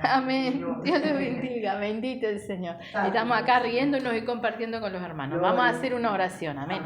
Amén. Dios les bendiga. Bendito el Señor. Estamos acá riéndonos y compartiendo con los hermanos. Vamos a hacer una oración. Amén.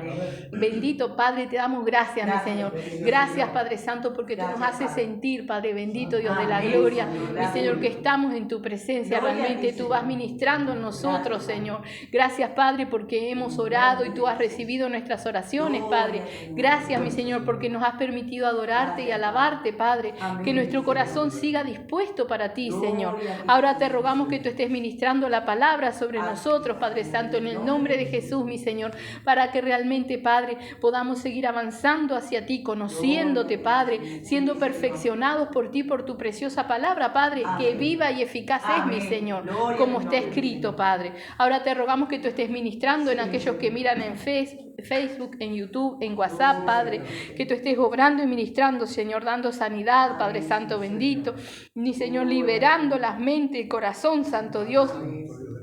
Bendito Padre, te damos gracias, mi Señor. Gracias, Padre Santo, porque tú nos haces sentir, Padre bendito, Dios de la gloria, mi Señor, que estamos en tu presencia. Realmente tú vas ministrando en nosotros, Señor. Gracias, Padre, porque hemos orado y tú has recibido nuestras oraciones, Padre. Gracias, mi Señor, porque nos has permitido adorarte y alabarte, Padre. Que nuestro corazón siga dispuesto para ti, Señor. Ahora te rogamos que tú estés ministrando la palabra sobre nosotros, Padre Santo, en el nombre de Jesús, mi Señor, para que realmente, Padre, podamos seguir avanzando hacia ti, conociéndote, Padre, siendo perfeccionados por ti, por tu preciosa palabra, Padre, que viva y eficaz es, mi Señor, como está escrito, Padre. Ahora te rogamos que tú estés ministrando en aquellos que miran en Facebook, en YouTube, en WhatsApp, Padre, que tú estés obrando y ministrando, Señor, dando sanidad, Padre Santo bendito, mi Señor, liberando las mentes, el corazón, Santo Dios,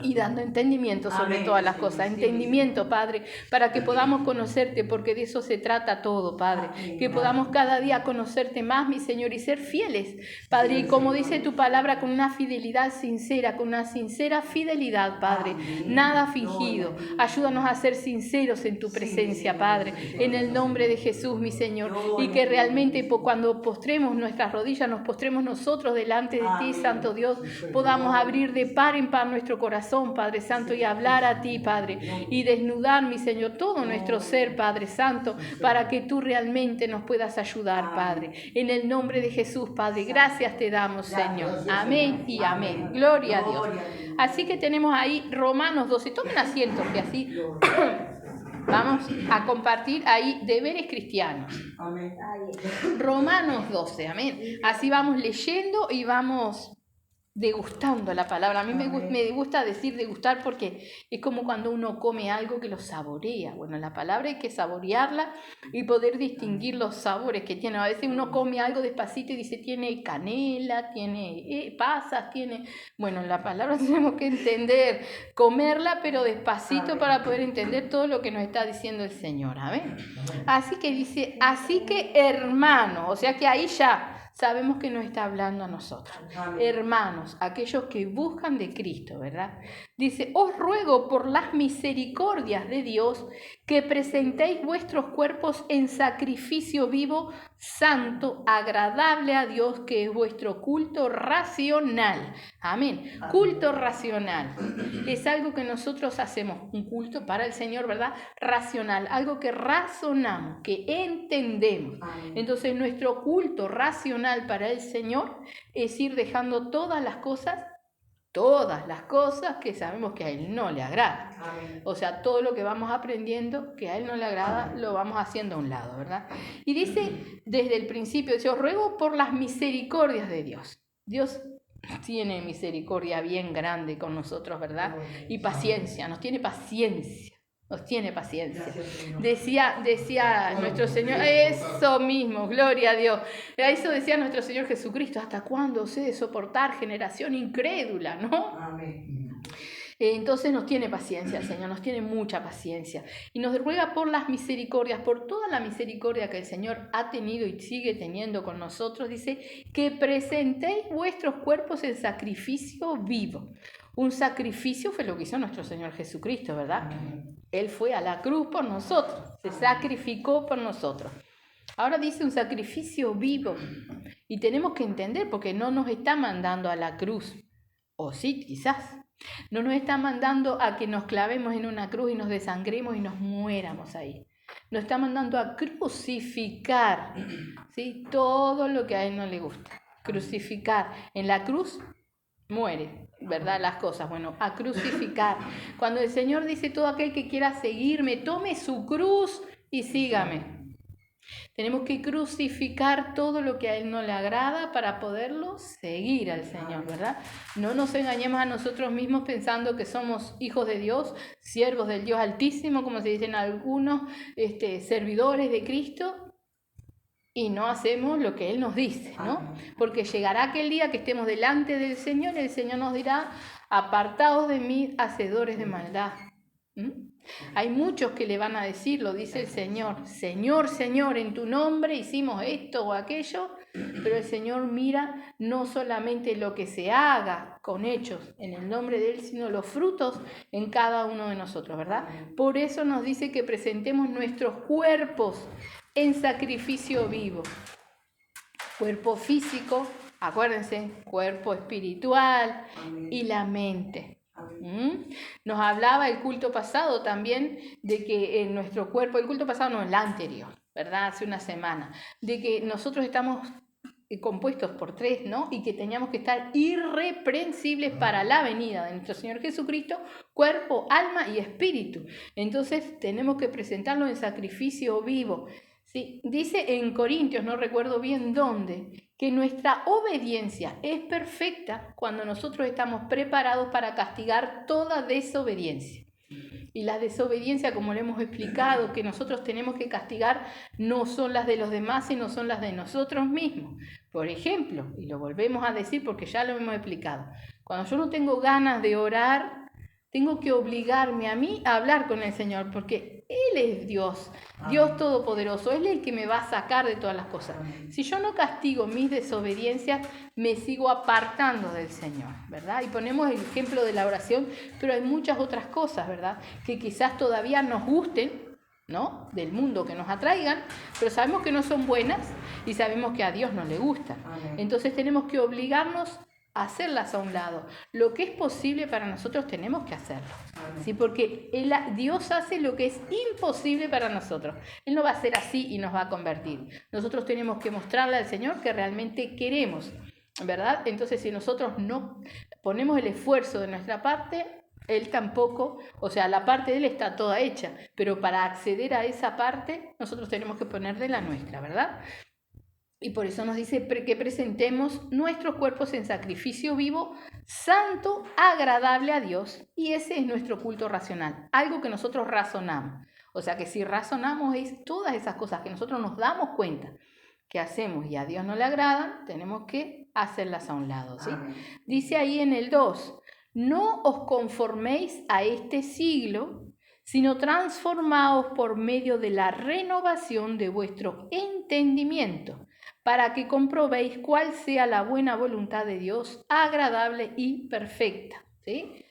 y dando entendimiento sobre todas las cosas, entendimiento, Padre, para que podamos conocerte, porque de eso se trata todo, Padre, que podamos cada día conocerte más, mi Señor, y ser fieles, Padre, y como dice tu palabra, con una fidelidad sincera, con una sincera fidelidad, Padre, nada fingido. Ayúdanos a ser sinceros en tu presencia, Padre, en el nombre de Jesús, mi Señor, y que realmente cuando postremos nuestras rodillas, nos postremos nosotros delante de ti, Santo Dios, podamos abrir de par en par nuestro corazón, Padre Santo, y hablar a ti, Padre, y desnudar, mi Señor, todo nuestro ser, Padre Santo, para que tú realmente nos puedas ayudar, Padre, en el nombre de Jesús, Padre. Gracias te damos, Señor. Amén y amén. Gloria a Dios. Así que tenemos ahí Romanos 12. Tomen asiento, que así vamos a compartir ahí deberes cristianos. Amén. Romanos 12, amén. Así vamos leyendo y vamos degustando la palabra. A mí me gusta decir degustar porque es como cuando uno come algo que lo saborea. Bueno, la palabra hay que saborearla y poder distinguir los sabores que tiene. A veces uno come algo despacito y dice tiene canela, tiene pasas, tiene... Bueno, la palabra tenemos que entender, comerla pero despacito para poder entender todo lo que nos está diciendo el Señor. ¿Amén? Así que dice, así que hermano, o sea que ahí ya sabemos que nos está hablando a nosotros. Hermanos, aquellos que buscan de Cristo, ¿verdad? Dice, os ruego por las misericordias de Dios que presentéis vuestros cuerpos en sacrificio vivo, santo, agradable a Dios, que es vuestro culto racional. Amén. Culto racional. Es algo que nosotros hacemos, un culto para el Señor, ¿verdad? Racional, algo que razonamos, que entendemos. Entonces nuestro culto racional para el Señor es ir dejando todas las cosas que sabemos que a Él no le agrada. Amén. O sea, todo lo que vamos aprendiendo que a Él no le agrada, lo vamos haciendo a un lado, ¿verdad? Y dice desde el principio, dice, os ruego por las misericordias de Dios. Dios tiene misericordia bien grande con nosotros, ¿verdad? Y paciencia, nos tiene paciencia. Nos tiene paciencia. Decía nuestro Señor, eso mismo, gloria a Dios. Eso decía nuestro Señor Jesucristo, ¿hasta cuándo os he de soportar generación incrédula? ¿No? Amén. Entonces nos tiene paciencia el Señor, nos tiene mucha paciencia. Y nos ruega por las misericordias, por toda la misericordia que el Señor ha tenido y sigue teniendo con nosotros. Dice, que presentéis vuestros cuerpos en sacrificio vivo. Un sacrificio fue lo que hizo nuestro Señor Jesucristo, ¿verdad? Él fue a la cruz por nosotros, se sacrificó por nosotros. Ahora dice un sacrificio vivo. Y tenemos que entender, porque no nos está mandando a la cruz. O sí, quizás. No nos está mandando a que nos clavemos en una cruz y nos desangremos y nos muéramos ahí. Nos está mandando a crucificar, ¿sí? Todo lo que a Él no le gusta. Crucificar. En la cruz muere, ¿verdad? Las cosas. Bueno, a crucificar. Cuando el Señor dice, todo aquel que quiera seguirme, tome su cruz y sígame. Tenemos que crucificar todo lo que a Él no le agrada para poderlo seguir al Señor, ¿verdad? No nos engañemos a nosotros mismos pensando que somos hijos de Dios, siervos del Dios Altísimo, como se dicen algunos, servidores de Cristo, y no hacemos lo que Él nos dice, ¿no? Porque llegará aquel día que estemos delante del Señor y el Señor nos dirá, apartaos de mí, hacedores de maldad. Hay muchos que le van a decir, lo dice el Señor, Señor, Señor, en tu nombre hicimos esto o aquello, pero el Señor mira no solamente lo que se haga con hechos en el nombre de Él, sino los frutos en cada uno de nosotros, ¿verdad? Por eso nos dice que presentemos nuestros cuerpos en sacrificio vivo. Cuerpo físico, acuérdense, cuerpo espiritual y la mente. Nos hablaba el culto pasado también de que en nuestro cuerpo, el culto pasado no, el anterior, ¿verdad? Hace una semana, de que nosotros estamos compuestos por tres, ¿no? Y que teníamos que estar irreprensibles para la venida de nuestro Señor Jesucristo, cuerpo, alma y espíritu. Entonces tenemos que presentarlo en sacrificio vivo. Sí, dice en Corintios, no recuerdo bien dónde, que nuestra obediencia es perfecta cuando nosotros estamos preparados para castigar toda desobediencia. Y la desobediencia, como le hemos explicado, que nosotros tenemos que castigar, no son las de los demás, sino son las de nosotros mismos. Por ejemplo, y lo volvemos a decir porque ya lo hemos explicado, cuando yo no tengo ganas de orar, tengo que obligarme a mí a hablar con el Señor, porque Él es Dios, Dios Todopoderoso, Él es el que me va a sacar de todas las cosas. Si yo no castigo mis desobediencias, me sigo apartando del Señor, ¿verdad? Y ponemos el ejemplo de la oración, pero hay muchas otras cosas, ¿verdad? Que quizás todavía nos gusten, ¿no? Del mundo, que nos atraigan, pero sabemos que no son buenas y sabemos que a Dios no le gustan. Entonces tenemos que obligarnos hacerlas a un lado. Lo que es posible para nosotros tenemos que hacerlo, ¿sí? Porque Dios hace lo que es imposible para nosotros. Él no va a ser así y nos va a convertir. Nosotros tenemos que mostrarle al Señor que realmente queremos, ¿verdad? Entonces, si nosotros no ponemos el esfuerzo de nuestra parte, Él tampoco, o sea, la parte de Él está toda hecha, pero para acceder a esa parte, nosotros tenemos que poner de la nuestra, ¿verdad? Y por eso nos dice que presentemos nuestros cuerpos en sacrificio vivo, santo, agradable a Dios. Y ese es nuestro culto racional, algo que nosotros razonamos. O sea que si razonamos es todas esas cosas que nosotros nos damos cuenta que hacemos y a Dios no le agradan, tenemos que hacerlas a un lado, ¿sí? Dice ahí en el 2, no os conforméis a este siglo, sino transformaos por medio de la renovación de vuestro entendimiento, para que comprobéis cuál sea la buena voluntad de Dios, agradable y perfecta, ¿sí?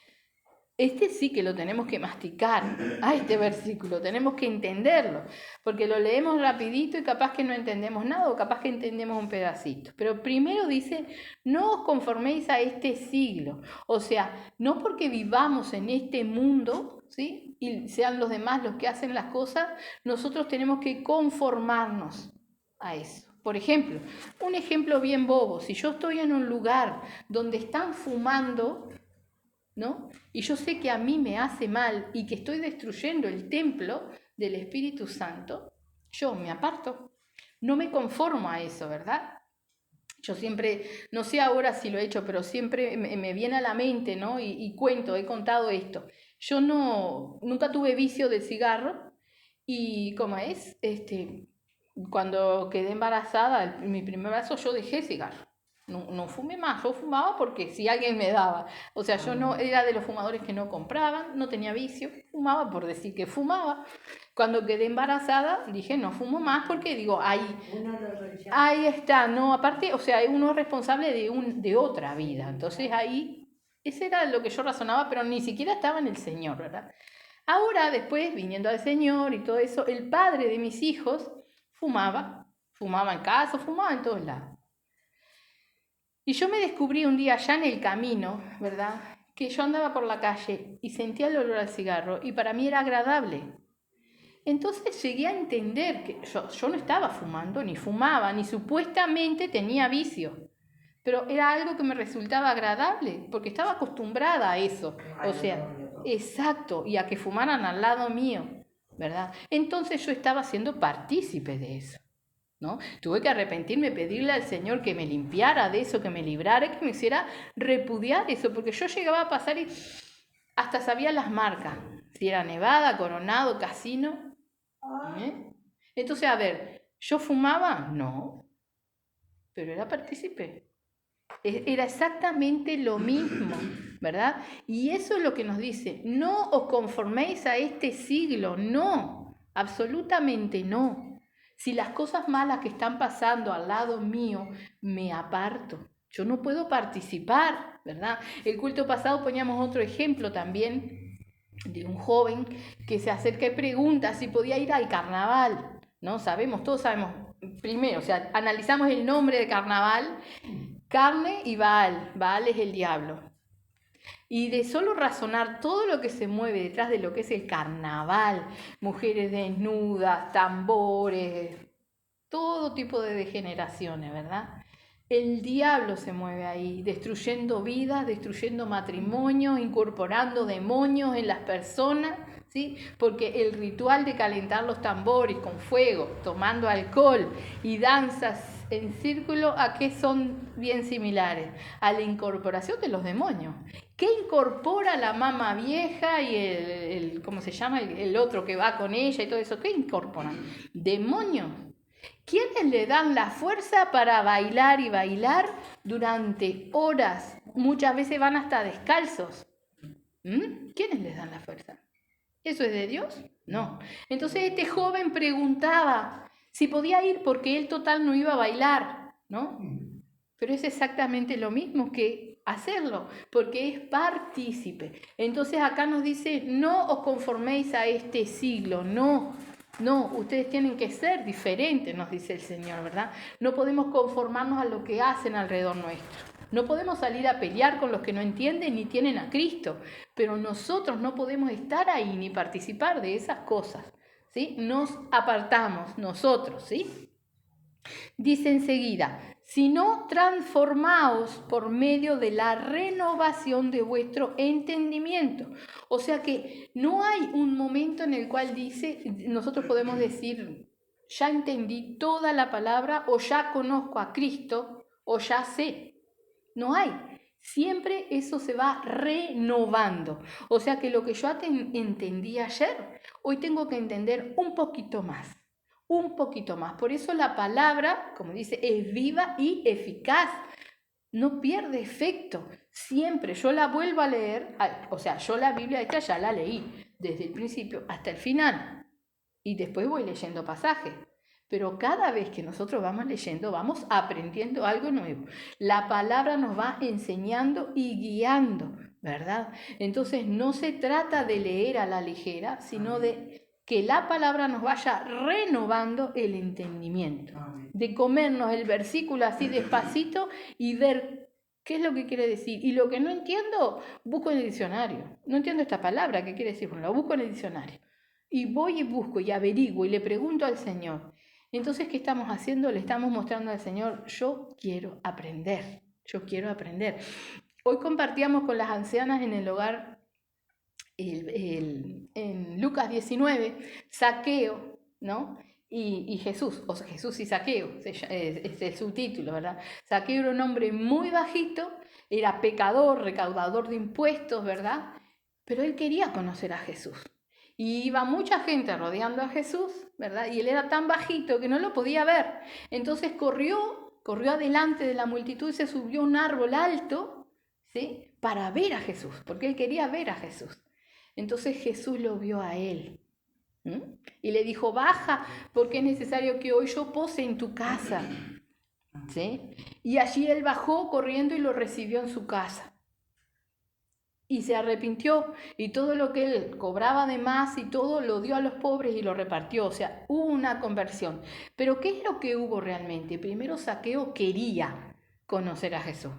Este sí que lo tenemos que masticar, este versículo, tenemos que entenderlo, porque lo leemos rapidito y capaz que no entendemos nada o capaz que entendemos un pedacito. Pero primero dice, no os conforméis a este siglo, o sea, no porque vivamos en este mundo, ¿sí? Y sean los demás los que hacen las cosas, nosotros tenemos que conformarnos a eso. Por ejemplo, un ejemplo bien bobo, si yo estoy en un lugar donde están fumando, ¿no? Y yo sé que a mí me hace mal y que estoy destruyendo el templo del Espíritu Santo, yo me aparto, no me conformo a eso, ¿verdad? Yo siempre, no sé ahora si lo he hecho, pero siempre me viene a la mente, ¿no? Y he contado esto. Yo nunca tuve vicio de cigarro y ¿cómo es? Cuando quedé embarazada, mi primer embarazo, yo dejé cigarro. No fumé más, yo fumaba porque si alguien me daba. O sea, yo no era de los fumadores que no compraban, no tenía vicio, fumaba por decir que fumaba. Cuando quedé embarazada, dije, no fumo más porque digo, ahí está, no, aparte, o sea, uno es responsable de otra vida. Entonces ahí, ese era lo que yo razonaba, pero ni siquiera estaba en el Señor, ¿verdad? Ahora, después, viniendo al Señor y todo eso, el padre de mis hijos fumaba en casa, fumaba en todos lados. Y yo me descubrí un día allá en el camino, ¿verdad? Que yo andaba por la calle y sentía el olor al cigarro y para mí era agradable. Entonces llegué a entender que yo no estaba fumando, ni fumaba, ni supuestamente tenía vicio. Pero era algo que me resultaba agradable, porque estaba acostumbrada a eso. O sea, exacto, y a que fumaran al lado mío, ¿verdad? Entonces yo estaba siendo partícipe de eso, ¿no? Tuve que arrepentirme, pedirle al Señor que me limpiara de eso, que me librara, que me hiciera repudiar eso, porque yo llegaba a pasar y hasta sabía las marcas, si era Nevada, Coronado, Casino. Entonces, a ver, ¿yo fumaba? No, pero era partícipe. Era exactamente lo mismo, ¿verdad? Y eso es lo que nos dice, no os conforméis a este siglo, no, absolutamente no. Si las cosas malas que están pasando al lado mío, me aparto. Yo no puedo participar, ¿verdad? El culto pasado poníamos otro ejemplo también de un joven que se acerca y pregunta si podía ir al carnaval, ¿no? Todos sabemos, primero, o sea, analizamos el nombre de carnaval, carne y Baal. Baal es el diablo. Y de solo razonar todo lo que se mueve detrás de lo que es el carnaval, mujeres desnudas, tambores, todo tipo de degeneraciones, ¿verdad? El diablo se mueve ahí, destruyendo vidas, destruyendo matrimonios, incorporando demonios en las personas, ¿sí? Porque el ritual de calentar los tambores con fuego, tomando alcohol y danzas en círculo, ¿a qué son bien similares? A la incorporación de los demonios. ¿Qué incorpora la mamá vieja y el ¿cómo se llama? El otro que va con ella y todo eso? ¿Qué incorporan? Demonios. ¿Quiénes le dan la fuerza para bailar y bailar durante horas? Muchas veces van hasta descalzos. ¿Quiénes les dan la fuerza? ¿Eso es de Dios? No. Entonces este joven preguntaba si podía ir porque él total no iba a bailar, ¿no? Pero es exactamente lo mismo que hacerlo, porque es partícipe. Entonces acá nos dice, no os conforméis a este siglo, no, ustedes tienen que ser diferentes, nos dice el Señor, ¿verdad? No podemos conformarnos a lo que hacen alrededor nuestro. No podemos salir a pelear con los que no entienden ni tienen a Cristo, pero nosotros no podemos estar ahí ni participar de esas cosas, ¿sí? Nos apartamos nosotros, ¿sí? Dice enseguida, sino transformaos por medio de la renovación de vuestro entendimiento. O sea que no hay un momento en el cual dice, nosotros podemos decir, ya entendí toda la palabra, o ya conozco a Cristo, o ya sé. No hay. Siempre eso se va renovando. O sea que lo que yo entendí ayer, hoy tengo que entender un poquito más. Un poquito más. Por eso la palabra, como dice, es viva y eficaz. No pierde efecto. Siempre yo la vuelvo a leer, o sea, yo la Biblia esta ya la leí desde el principio hasta el final. Y después voy leyendo pasajes. Pero cada vez que nosotros vamos leyendo, vamos aprendiendo algo nuevo. La palabra nos va enseñando y guiando, ¿verdad? Entonces no se trata de leer a la ligera, sino de que la palabra nos vaya renovando el entendimiento. De comernos el versículo así despacito y ver qué es lo que quiere decir. Y lo que no entiendo, busco en el diccionario. No entiendo esta palabra, ¿qué quiere decir? Bueno, lo busco en el diccionario. Y voy y busco y averiguo y le pregunto al Señor. Entonces, ¿qué estamos haciendo? Le estamos mostrando al Señor, yo quiero aprender, yo quiero aprender. Hoy compartíamos con las ancianas en el hogar, en Lucas 19, Zaqueo, ¿no? Y Jesús, o sea, Jesús y Zaqueo, es el subtítulo, ¿verdad? Zaqueo era un hombre muy bajito, era pecador, recaudador de impuestos, ¿verdad? Pero él quería conocer a Jesús. Y iba mucha gente rodeando a Jesús, ¿verdad? Y él era tan bajito que no lo podía ver. Entonces corrió adelante de la multitud y se subió a un árbol alto, ¿sí? Para ver a Jesús, porque él quería ver a Jesús. Entonces Jesús lo vio a él. Y le dijo, baja, porque es necesario que hoy yo pose en tu casa. ¿Sí? Y allí él bajó corriendo y lo recibió en su casa. Y se arrepintió y todo lo que él cobraba de más y todo lo dio a los pobres y lo repartió. O sea, hubo una conversión. Pero ¿qué es lo que hubo realmente? Primero Zaqueo quería conocer a Jesús.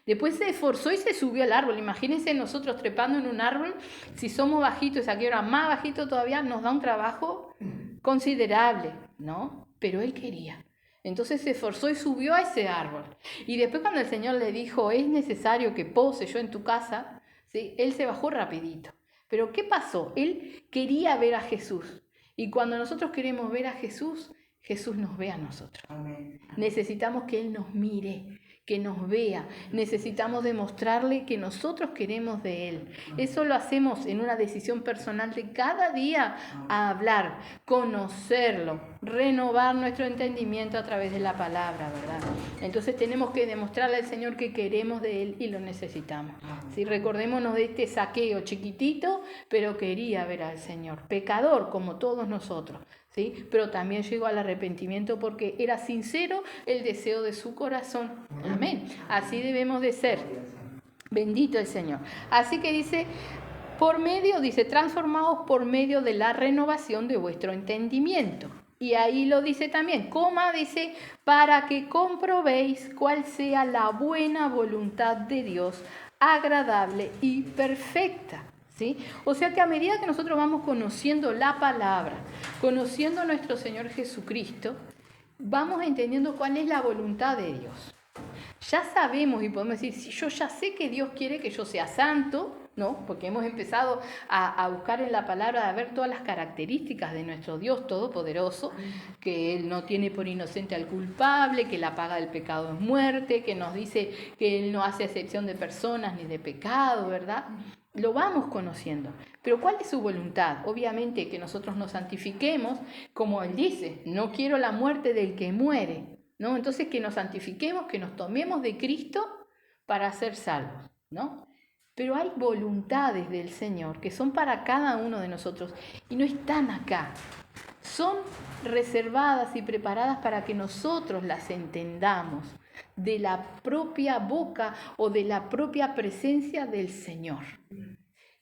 Después se esforzó y se subió al árbol. Imagínense nosotros trepando en un árbol. Si somos bajitos y Zaqueo era más bajito todavía, nos da un trabajo considerable, ¿no? Pero él quería. Entonces se esforzó y subió a ese árbol. Y después cuando el Señor le dijo, es necesario que pose yo en tu casa, ¿sí? Él se bajó rapidito. Pero ¿qué pasó? Él quería ver a Jesús. Y cuando nosotros queremos ver a Jesús, Jesús nos ve a nosotros. Amén. Necesitamos que Él nos mire, que nos vea. Necesitamos demostrarle que nosotros queremos de Él. Eso lo hacemos en una decisión personal de cada día a hablar, conocerlo, renovar nuestro entendimiento a través de la palabra, ¿verdad? Entonces tenemos que demostrarle al Señor que queremos de Él y lo necesitamos. ¿Sí? Recordémonos de este Zaqueo chiquitito, pero quería ver al Señor, pecador como todos nosotros. ¿sí? Pero también llegó al arrepentimiento porque era sincero el deseo de su corazón. Amén. Así debemos de ser. Bendito el Señor. Así que dice, transformados por medio de la renovación de vuestro entendimiento. Y ahí lo dice también, dice, para que comprobéis cuál sea la buena voluntad de Dios, agradable y perfecta. ¿Sí? O sea que a medida que nosotros vamos conociendo la palabra, conociendo a nuestro Señor Jesucristo, vamos entendiendo cuál es la voluntad de Dios. Ya sabemos y podemos decir, si yo ya sé que Dios quiere que yo sea santo, ¿no? Porque hemos empezado a buscar en la palabra, a ver todas las características de nuestro Dios Todopoderoso, que Él no tiene por inocente al culpable, que la paga del pecado es muerte, que nos dice que Él no hace excepción de personas ni de pecado, ¿verdad? Lo vamos conociendo. Pero ¿cuál es su voluntad? Obviamente que nosotros nos santifiquemos, como Él dice, no quiero la muerte del que muere, ¿no? Entonces que nos santifiquemos, que nos tomemos de Cristo para ser salvos, ¿no? Pero hay voluntades del Señor que son para cada uno de nosotros y no están acá. Son reservadas y preparadas para que nosotros las entendamos de la propia boca o de la propia presencia del Señor.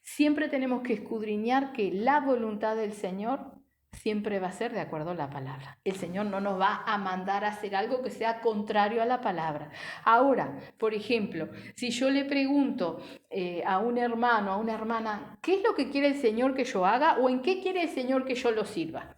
Siempre tenemos que escudriñar que la voluntad del Señor siempre va a ser de acuerdo a la palabra. El Señor no nos va a mandar a hacer algo que sea contrario a la palabra. Ahora, por ejemplo, si yo le pregunto a un hermano, a una hermana, ¿qué es lo que quiere el Señor que yo haga o en qué quiere el Señor que yo lo sirva?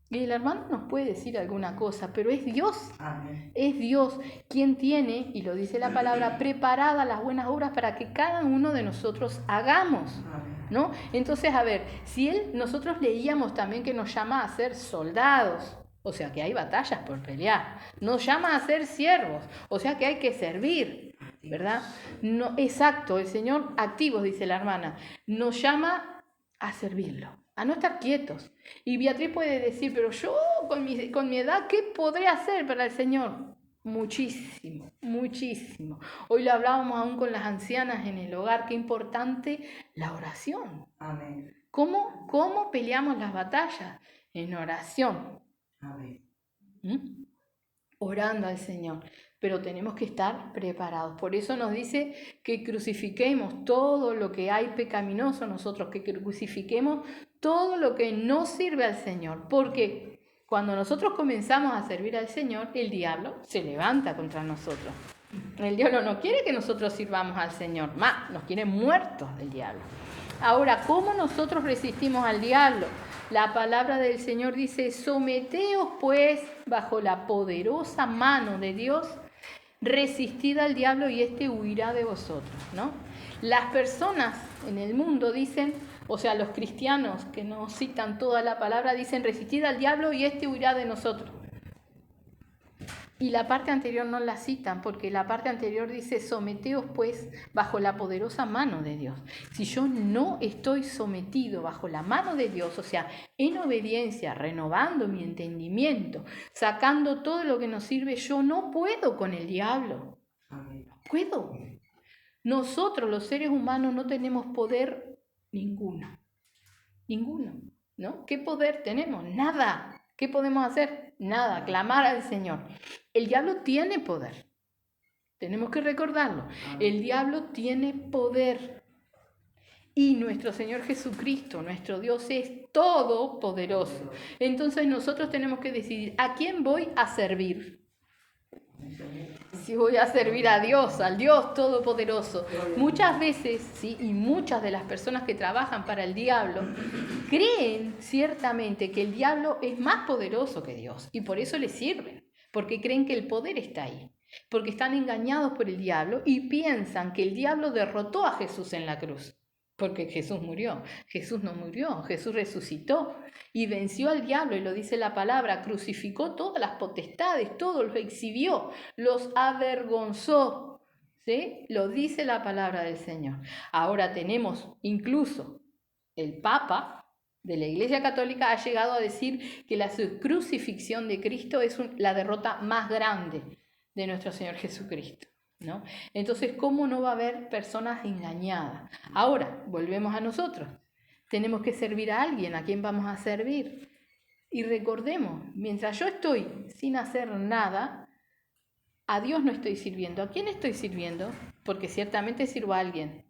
Y el hermano nos puede decir alguna cosa, pero es Dios. Amén. Es Dios quien tiene, y lo dice la palabra, preparadas las buenas obras para que cada uno de nosotros hagamos. Amén. ¿No? Entonces, a ver, si nosotros leíamos también que nos llama a ser soldados, o sea que hay batallas por pelear, nos llama a ser siervos, o sea que hay que servir, ¿verdad? No, exacto, el Señor, activos, dice la hermana, nos llama a servirlo, a no estar quietos. Y Beatriz puede decir, pero yo con mi edad, ¿qué podré hacer para el Señor? Muchísimo, muchísimo. Hoy lo hablábamos aún con las ancianas en el hogar, qué importante la oración. Amén. ¿Cómo peleamos las batallas? En oración. Amén. Orando al Señor. Pero tenemos que estar preparados. Por eso nos dice que crucifiquemos todo lo que hay pecaminoso en nosotros, que crucifiquemos todo lo que no sirve al Señor. Porque cuando nosotros comenzamos a servir al Señor, el diablo se levanta contra nosotros. El diablo no quiere que nosotros sirvamos al Señor, más nos quiere muertos el diablo. Ahora, ¿cómo nosotros resistimos al diablo? La palabra del Señor dice, someteos pues bajo la poderosa mano de Dios, resistid al diablo y éste huirá de vosotros, ¿no? Las personas en el mundo dicen, o sea, los cristianos que no citan toda la palabra dicen, resistid al diablo y éste huirá de nosotros. Y la parte anterior no la citan, porque la parte anterior dice, someteos pues bajo la poderosa mano de Dios. Si yo no estoy sometido bajo la mano de Dios, o sea, en obediencia, renovando mi entendimiento, sacando todo lo que nos sirve, yo no puedo con el diablo. No puedo. Nosotros, los seres humanos, no tenemos poder ninguno. Ninguno, ¿no? ¿Qué poder tenemos? Nada. ¿Qué podemos hacer? Nada, clamar al Señor. El diablo tiene poder. Tenemos que recordarlo. El diablo tiene poder. Y nuestro Señor Jesucristo, nuestro Dios, es todopoderoso. Entonces nosotros tenemos que decidir a quién voy a servir. Si voy a servir a Dios, al Dios Todopoderoso. Muchas veces, ¿sí? Y muchas de las personas que trabajan para el diablo creen ciertamente que el diablo es más poderoso que Dios y por eso le sirven, porque creen que el poder está ahí, porque están engañados por el diablo y piensan que el diablo derrotó a Jesús en la cruz. Porque Jesús murió. Jesús no murió, Jesús resucitó y venció al diablo, y lo dice la palabra, crucificó todas las potestades, todo los exhibió, los avergonzó, ¿sí? Lo dice la palabra del Señor. Ahora tenemos incluso el Papa de la Iglesia Católica ha llegado a decir que la crucifixión de Cristo es la derrota más grande de nuestro Señor Jesucristo, ¿no? Entonces, ¿cómo no va a haber personas engañadas? Ahora, volvemos a nosotros. Tenemos que servir a alguien. ¿A quién vamos a servir? Y recordemos, mientras yo estoy sin hacer nada, a Dios no estoy sirviendo. ¿A quién estoy sirviendo? Porque ciertamente sirvo a alguien.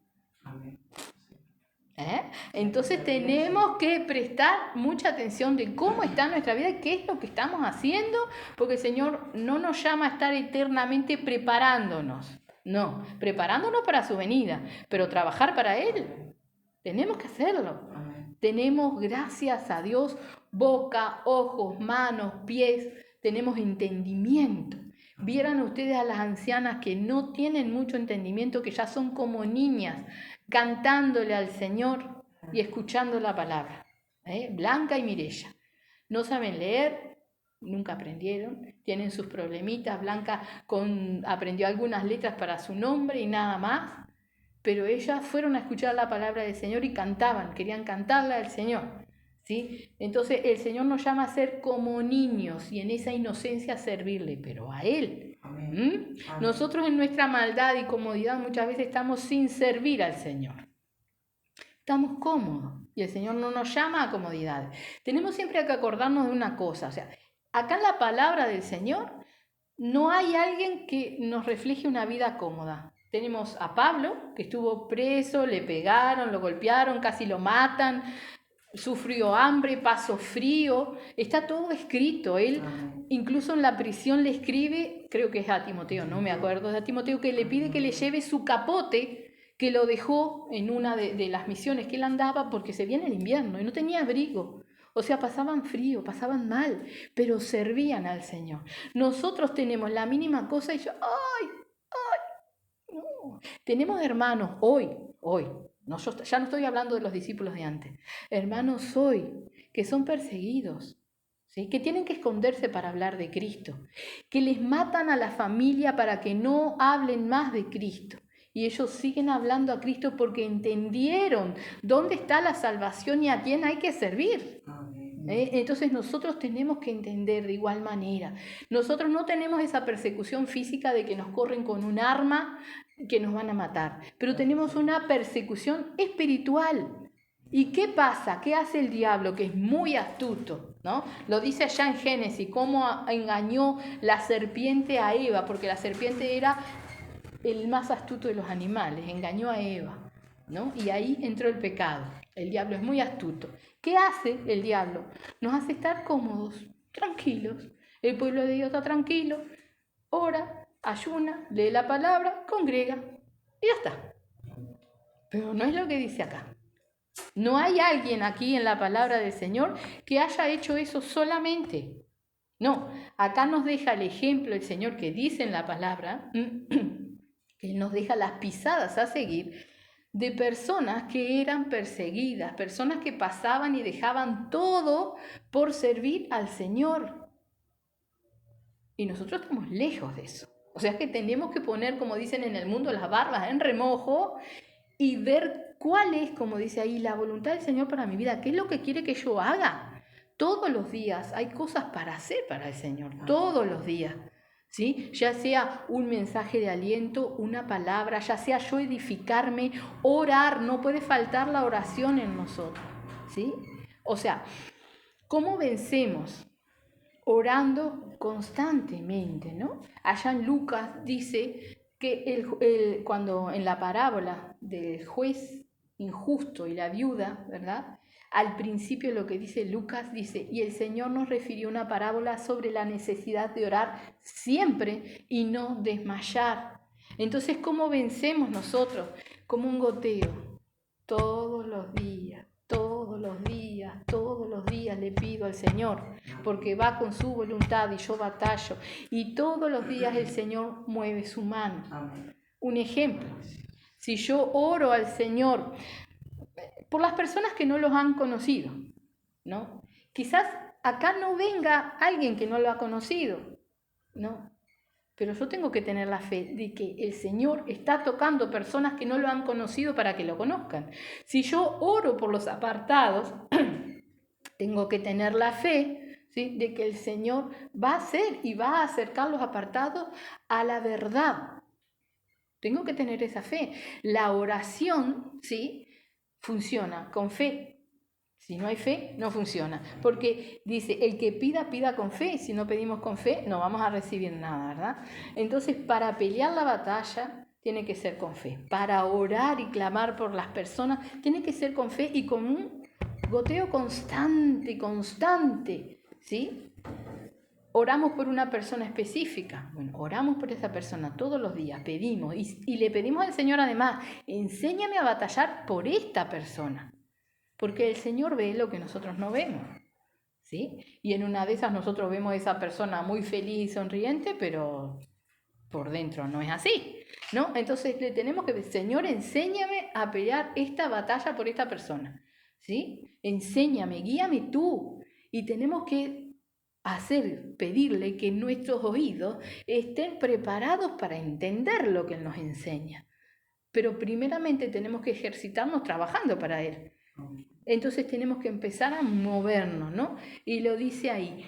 Entonces tenemos que prestar mucha atención de cómo está nuestra vida, qué es lo que estamos haciendo, porque el Señor no nos llama a estar eternamente preparándonos. No, preparándonos para su venida, pero trabajar para Él. Tenemos que hacerlo. Tenemos, gracias a Dios, boca, ojos, manos, pies, tenemos entendimiento. Vieran ustedes a las ancianas que no tienen mucho entendimiento, que ya son como niñas, cantándole al Señor y escuchando la palabra. Blanca y Mireya. No saben leer, nunca aprendieron, tienen sus problemitas. Blanca aprendió algunas letras para su nombre y nada más, pero ellas fueron a escuchar la palabra del Señor y cantaban, querían cantarla al Señor. ¿Sí? Entonces el Señor nos llama a ser como niños y en esa inocencia servirle, pero a Él. Amén. Nosotros en nuestra maldad y comodidad muchas veces estamos sin servir al Señor. Estamos cómodos y el Señor no nos llama a comodidades. Tenemos siempre que acordarnos de una cosa, o sea, acá en la palabra del Señor no hay alguien que nos refleje una vida cómoda. Tenemos a Pablo, que estuvo preso, le pegaron, lo golpearon, casi lo matan, sufrió hambre, pasó frío, está todo escrito. Él incluso en la prisión le escribe, creo que es a Timoteo, no me acuerdo, es a Timoteo, que le pide que le lleve su capote, que lo dejó en una de las misiones que él andaba porque se viene el invierno y no tenía abrigo. O sea, pasaban frío, pasaban mal, pero servían al Señor. Nosotros tenemos la mínima cosa y yo, no. Tenemos hermanos hoy, no, ya no estoy hablando de los discípulos de antes, hermanos hoy que son perseguidos, ¿sí? Que tienen que esconderse para hablar de Cristo, que les matan a la familia para que no hablen más de Cristo. Y ellos siguen hablando a Cristo porque entendieron dónde está la salvación y a quién hay que servir. Entonces nosotros tenemos que entender de igual manera. Nosotros no tenemos esa persecución física de que nos corren con un arma que nos van a matar, pero tenemos una persecución espiritual. ¿Y qué pasa? ¿Qué hace el diablo? Que es muy astuto, ¿no? Lo dice allá en Génesis, cómo engañó la serpiente a Eva, porque la serpiente era el más astuto de los animales, engañó a Eva, ¿no? Y ahí entró el pecado. El diablo es muy astuto. ¿Qué hace el diablo? Nos hace estar cómodos, tranquilos. El pueblo de Dios está tranquilo, ora, ayuna, lee la palabra, congrega y ya está. Pero no es lo que dice acá. No hay alguien aquí en la palabra del Señor que haya hecho eso solamente. No, acá nos deja el ejemplo el Señor que dice en la palabra, que nos deja las pisadas a seguir de personas que eran perseguidas, personas que pasaban y dejaban todo por servir al Señor. Y nosotros estamos lejos de eso. O sea que tenemos que poner, como dicen en el mundo, las barbas en remojo y ver cuál es, como dice ahí, la voluntad del Señor para mi vida. ¿Qué es lo que quiere que yo haga? Todos los días hay cosas para hacer para el Señor, todos los días. ¿Sí? Ya sea un mensaje de aliento, una palabra, ya sea yo edificarme, orar, no puede faltar la oración en nosotros, ¿sí? O sea, ¿cómo vencemos? Orando constantemente, ¿no? Allá en Lucas dice que cuando en la parábola del juez injusto y la viuda, ¿verdad? Al principio lo que dice Lucas dice, y el Señor nos refirió una parábola sobre la necesidad de orar siempre y no desmayar. Entonces, ¿cómo vencemos nosotros? Como un goteo, todos los días, todos los días, todos los días le pido al Señor, porque va con su voluntad y yo batallo. Y todos los días el Señor mueve su mano. Un ejemplo, si yo oro al Señor por las personas que no los han conocido, ¿no? Quizás acá no venga alguien que no lo ha conocido, ¿no? Pero yo tengo que tener la fe de que el Señor está tocando personas que no lo han conocido para que lo conozcan. Si yo oro por los apartados, tengo que tener la fe, ¿sí?, de que el Señor va a hacer y va a acercar los apartados a la verdad. Tengo que tener esa fe. La oración, ¿sí?, funciona con fe, Si no hay fe, no funciona. Porque dice, el que pida, pida con fe. Si no pedimos con fe, no vamos a recibir nada, ¿verdad? Entonces, para pelear la batalla, tiene que ser con fe. Para orar y clamar por las personas, tiene que ser con fe y con un goteo constante, ¿sí? Oramos por una persona específica. Bueno, oramos por esa persona todos los días, pedimos. Y le pedimos al Señor además, enséñame a batallar por esta persona. Porque el Señor ve lo que nosotros no vemos, ¿sí? Y en una de esas nosotros vemos a esa persona muy feliz y sonriente, pero por dentro no es así, ¿no? Entonces le tenemos que decir, Señor, enséñame a pelear esta batalla por esta persona, ¿sí? Enséñame, guíame tú. Y tenemos que pedirle que nuestros oídos estén preparados para entender lo que Él nos enseña. Pero primeramente tenemos que ejercitarnos trabajando para Él. Entonces tenemos que empezar a movernos, ¿no? Y lo dice ahí,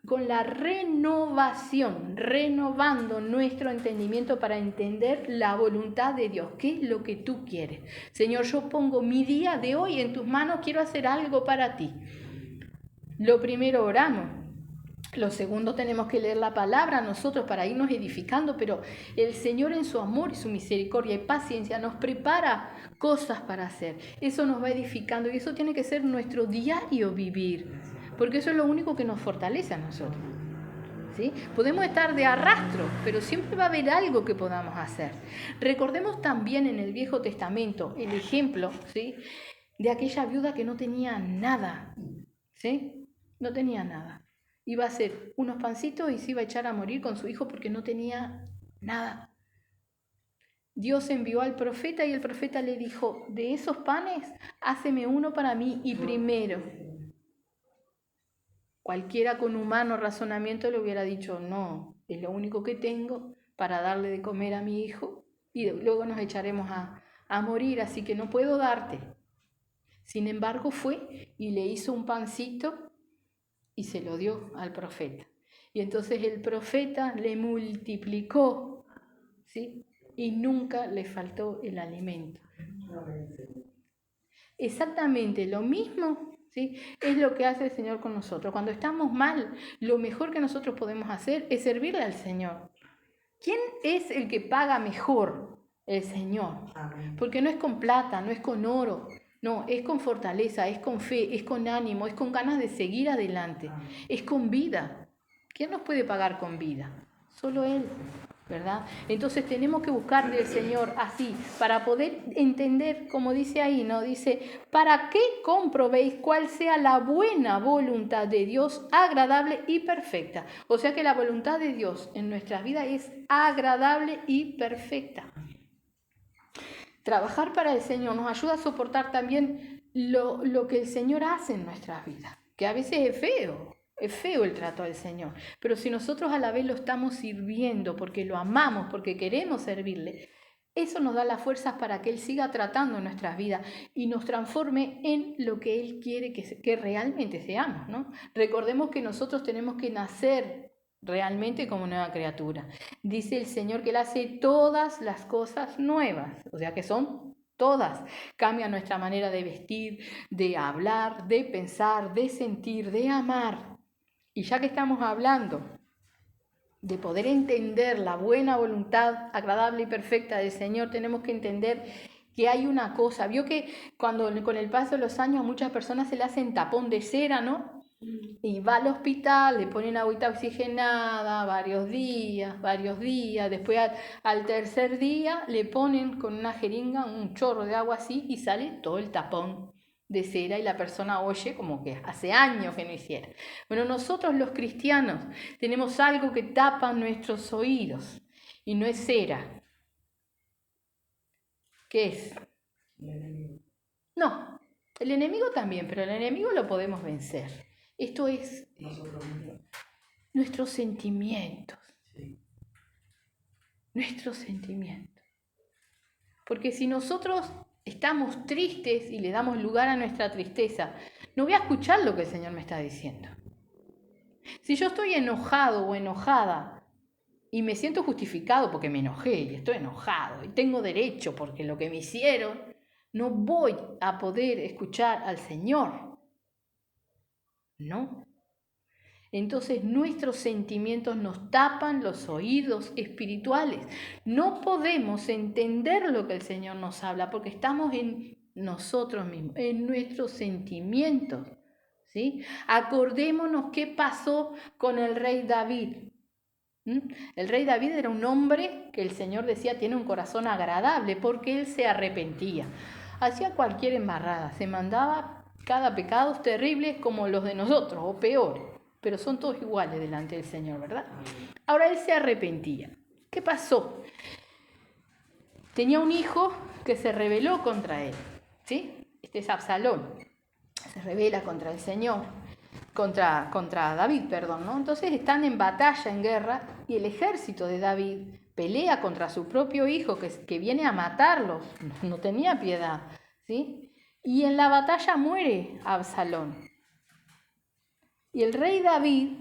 con la renovación, renovando nuestro entendimiento para entender la voluntad de Dios. ¿Qué es lo que tú quieres? Señor, yo pongo mi día de hoy en tus manos, quiero hacer algo para ti. Lo primero oramos. Lo segundo, tenemos que leer la palabra nosotros para irnos edificando, pero el Señor en su amor y su misericordia y paciencia nos prepara cosas para hacer. Eso nos va edificando y eso tiene que ser nuestro diario vivir, porque eso es lo único que nos fortalece a nosotros, ¿sí? Podemos estar de arrastro, pero siempre va a haber algo que podamos hacer. Recordemos también en el Viejo Testamento el ejemplo, ¿sí?, de aquella viuda que no tenía nada, ¿sí? No tenía nada. Iba a hacer unos pancitos y se iba a echar a morir con su hijo porque no tenía nada. Dios envió al profeta y el profeta le dijo, de esos panes, háceme uno para mí y primero. Cualquiera con humano razonamiento le hubiera dicho, no, es lo único que tengo para darle de comer a mi hijo y luego nos echaremos a morir, así que no puedo darte. Sin embargo, fue y le hizo un pancito y se lo dio al profeta. Y entonces el profeta le multiplicó, ¿sí? Y nunca le faltó el alimento. Exactamente lo mismo, ¿sí?, es lo que hace el Señor con nosotros. Cuando estamos mal, lo mejor que nosotros podemos hacer es servirle al Señor. ¿Quién es el que paga mejor? El Señor. Porque no es con plata, no es con oro. No, es con fortaleza, es con fe, es con ánimo, es con ganas de seguir adelante, es con vida. ¿Quién nos puede pagar con vida? Solo Él, ¿verdad? Entonces tenemos que buscar del Señor así, para poder entender, como dice ahí, ¿no? Dice, ¿para qué comprobéis cuál sea la buena voluntad de Dios, agradable y perfecta? O sea que la voluntad de Dios en nuestras vidas es agradable y perfecta. Trabajar para el Señor nos ayuda a soportar también lo que el Señor hace en nuestras vidas, que a veces es feo el trato del Señor, pero si nosotros a la vez lo estamos sirviendo porque lo amamos, porque queremos servirle, eso nos da las fuerzas para que Él siga tratando nuestras vidas y nos transforme en lo que Él quiere que realmente seamos, ¿no? Recordemos que nosotros tenemos que nacer realmente como nueva criatura. Dice el Señor que Él hace todas las cosas nuevas, o sea que son todas. Cambia nuestra manera de vestir, de hablar, de pensar, de sentir, de amar. Y ya que estamos hablando de poder entender la buena voluntad agradable y perfecta del Señor, tenemos que entender que hay una cosa. Vio que cuando con el paso de los años a muchas personas se le hacen tapón de cera, ¿no? Y va al hospital, le ponen agüita oxigenada varios días, después al tercer día le ponen con una jeringa un chorro de agua así y sale todo el tapón de cera y la persona oye como que hace años que no hiciera. Bueno, nosotros los cristianos tenemos algo que tapa nuestros oídos y no es cera. ¿Qué es? El enemigo. No, el enemigo también, pero el enemigo lo podemos vencer. Esto es nuestros sentimientos. Sí. Nuestros sentimientos. Porque si nosotros estamos tristes y le damos lugar a nuestra tristeza, no voy a escuchar lo que el Señor me está diciendo. Si yo estoy enojado o enojada y me siento justificado porque me enojé y estoy enojado y tengo derecho porque lo que me hicieron, no voy a poder escuchar al Señor. No. Entonces nuestros sentimientos nos tapan los oídos espirituales. No podemos entender lo que el Señor nos habla porque estamos en nosotros mismos, en nuestros sentimientos. ¿Sí? Acordémonos qué pasó con el rey David. El rey David era un hombre que el Señor decía tiene un corazón agradable porque él se arrepentía. Hacía cualquier embarrada, se mandaba cada pecado terribles como los de nosotros o peores, pero son todos iguales delante del Señor, ¿verdad? Ahora él se arrepentía. ¿Qué pasó? Tenía un hijo que se rebeló contra él, ¿sí? Este es Absalón. Se rebela contra el Señor, contra David, perdón, ¿no? Entonces están en batalla, en guerra, y el ejército de David pelea contra su propio hijo que viene a matarlos, no tenía piedad, ¿sí? Y en la batalla muere Absalón. Y el rey David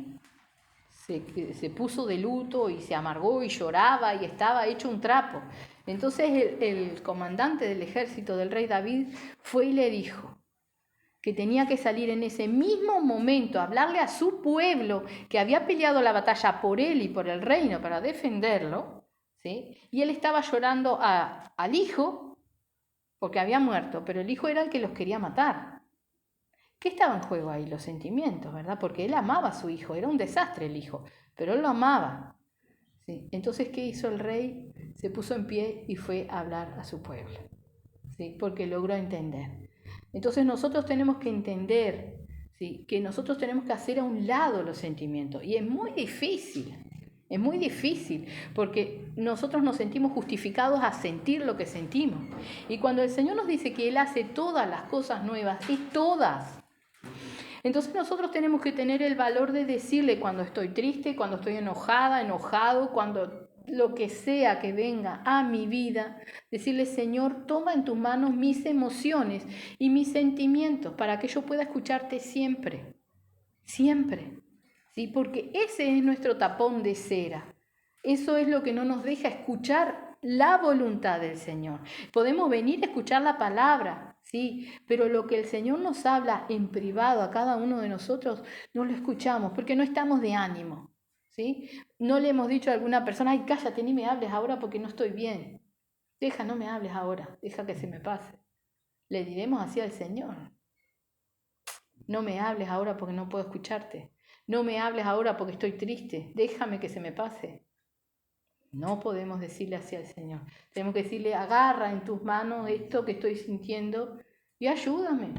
se puso de luto y se amargó y lloraba y estaba hecho un trapo. Entonces el comandante del ejército del rey David fue y le dijo que tenía que salir en ese mismo momento a hablarle a su pueblo que había peleado la batalla por él y por el reino para defenderlo, ¿sí? Y él estaba llorando al hijo porque había muerto, pero el hijo era el que los quería matar. ¿Qué estaba en juego ahí? Los sentimientos, ¿verdad? Porque él amaba a su hijo, era un desastre el hijo, pero él lo amaba. ¿Sí? Entonces, ¿qué hizo el rey? Se puso en pie y fue a hablar a su pueblo, ¿sí? Porque logró entender. Entonces nosotros tenemos que entender, ¿sí? Que nosotros tenemos que hacer a un lado los sentimientos. Y es muy difícil, porque nosotros nos sentimos justificados a sentir lo que sentimos. Y cuando el Señor nos dice que Él hace todas las cosas nuevas, es todas. Entonces nosotros tenemos que tener el valor de decirle cuando estoy triste, cuando estoy enojada, enojado, cuando lo que sea que venga a mi vida, decirle, Señor, toma en tus manos mis emociones y mis sentimientos para que yo pueda escucharte siempre, siempre, ¿sí? Porque ese es nuestro tapón de cera. Eso es lo que no nos deja escuchar la voluntad del Señor. Podemos venir a escuchar la palabra, sí, pero lo que el Señor nos habla en privado a cada uno de nosotros, no lo escuchamos porque no estamos de ánimo, ¿sí? No le hemos dicho a alguna persona, ay, cállate, ni me hables ahora porque no estoy bien. No me hables ahora, deja que se me pase. Le diremos así al Señor. No me hables ahora porque no puedo escucharte. No me hables ahora porque estoy triste. Déjame que se me pase. No podemos decirle así al Señor. Tenemos que decirle, agarra en tus manos esto que estoy sintiendo y ayúdame.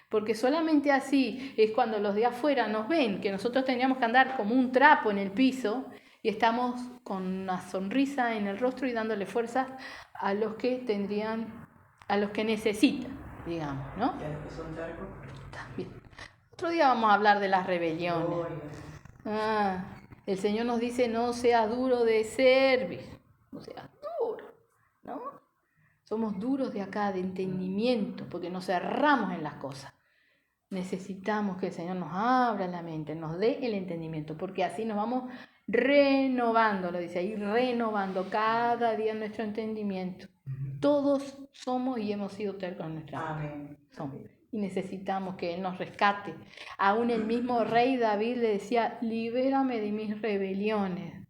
Porque solamente así es cuando los de afuera nos ven que nosotros tendríamos que andar como un trapo en el piso y estamos con una sonrisa en el rostro y dándole fuerzas a los que necesitan, digamos, ¿no? ¿Y a los que son tercos? También. Otro día vamos a hablar de las rebeliones. El Señor nos dice, no seas duro de servir, no seas duro, ¿no? Somos duros de acá, de entendimiento, porque nos cerramos en las cosas. Necesitamos que el Señor nos abra la mente, nos dé el entendimiento, porque así nos vamos renovando, lo dice ahí, renovando cada día nuestro entendimiento. Todos somos y hemos sido tercos en nuestra vida. Somos. Y necesitamos que Él nos rescate. Aún el mismo rey David le decía, libérame de mis rebeliones,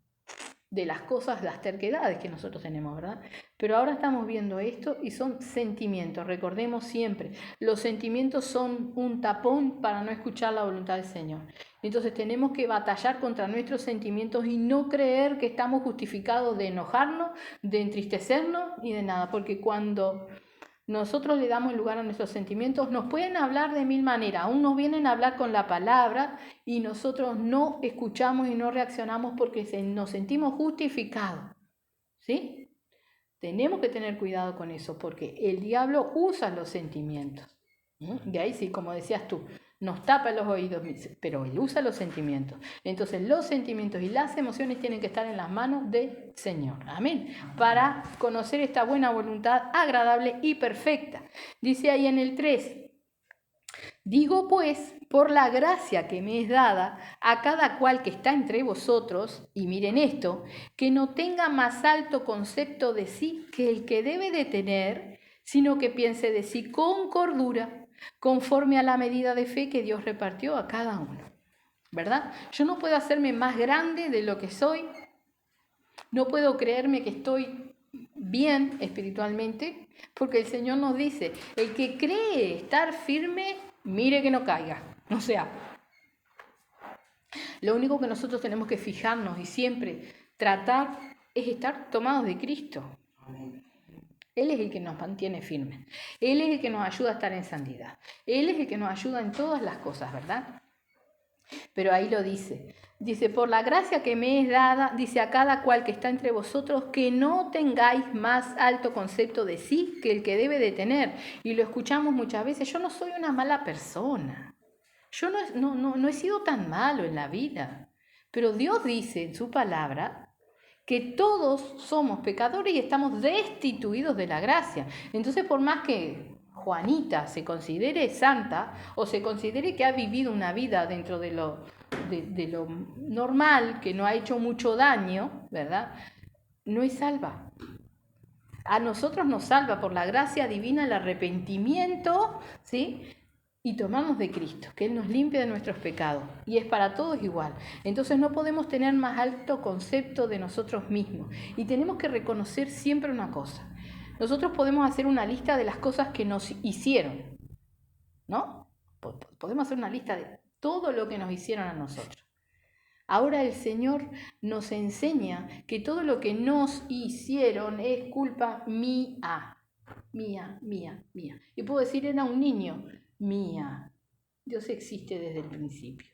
de las cosas, las terquedades que nosotros tenemos, ¿verdad? Pero ahora estamos viendo esto y son sentimientos. Recordemos siempre, los sentimientos son un tapón para no escuchar la voluntad del Señor. Entonces tenemos que batallar contra nuestros sentimientos y no creer que estamos justificados de enojarnos, de entristecernos y de nada, porque cuando nosotros le damos lugar a nuestros sentimientos, nos pueden hablar de mil maneras, aún nos vienen a hablar con la palabra y nosotros no escuchamos y no reaccionamos porque nos sentimos justificados, ¿sí? Tenemos que tener cuidado con eso porque el diablo usa los sentimientos. Y ahí sí, como decías tú, nos tapa los oídos, pero él usa los sentimientos. Entonces los sentimientos y las emociones tienen que estar en las manos del Señor. Amén. Para conocer esta buena voluntad agradable y perfecta. Dice ahí en el 3. Digo pues, por la gracia que me es dada a cada cual que está entre vosotros, y miren esto, que no tenga más alto concepto de sí que el que debe de tener, sino que piense de sí con cordura, conforme a la medida de fe que Dios repartió a cada uno, ¿verdad? Yo no puedo hacerme más grande de lo que soy, no puedo creerme que estoy bien espiritualmente, porque el Señor nos dice, el que cree estar firme, mire que no caiga. O sea, lo único que nosotros tenemos que fijarnos y siempre tratar es estar tomados de Cristo. Él es el que nos mantiene firmes. Él es el que nos ayuda a estar en santidad. Él es el que nos ayuda en todas las cosas, ¿verdad? Pero ahí lo dice. Dice, por la gracia que me es dada, dice a cada cual que está entre vosotros, que no tengáis más alto concepto de sí que el que debe de tener. Y lo escuchamos muchas veces, yo no soy una mala persona. Yo no he sido tan malo en la vida. Pero Dios dice en su palabra que todos somos pecadores y estamos destituidos de la gracia. Entonces, por más que Juanita se considere santa o se considere que ha vivido una vida dentro de lo normal, que no ha hecho mucho daño, ¿verdad? No es salva. A nosotros nos salva por la gracia divina el arrepentimiento, ¿sí? Y tomamos de Cristo, que Él nos limpia de nuestros pecados, y es para todos igual. Entonces no podemos tener más alto concepto de nosotros mismos, y tenemos que reconocer siempre una cosa. Nosotros podemos hacer una lista de las cosas que nos hicieron, ¿no? Podemos hacer una lista de todo lo que nos hicieron a nosotros. Ahora el Señor nos enseña que todo lo que nos hicieron es culpa mía. Y puedo decir, era un niño. Mía. Dios existe desde el principio.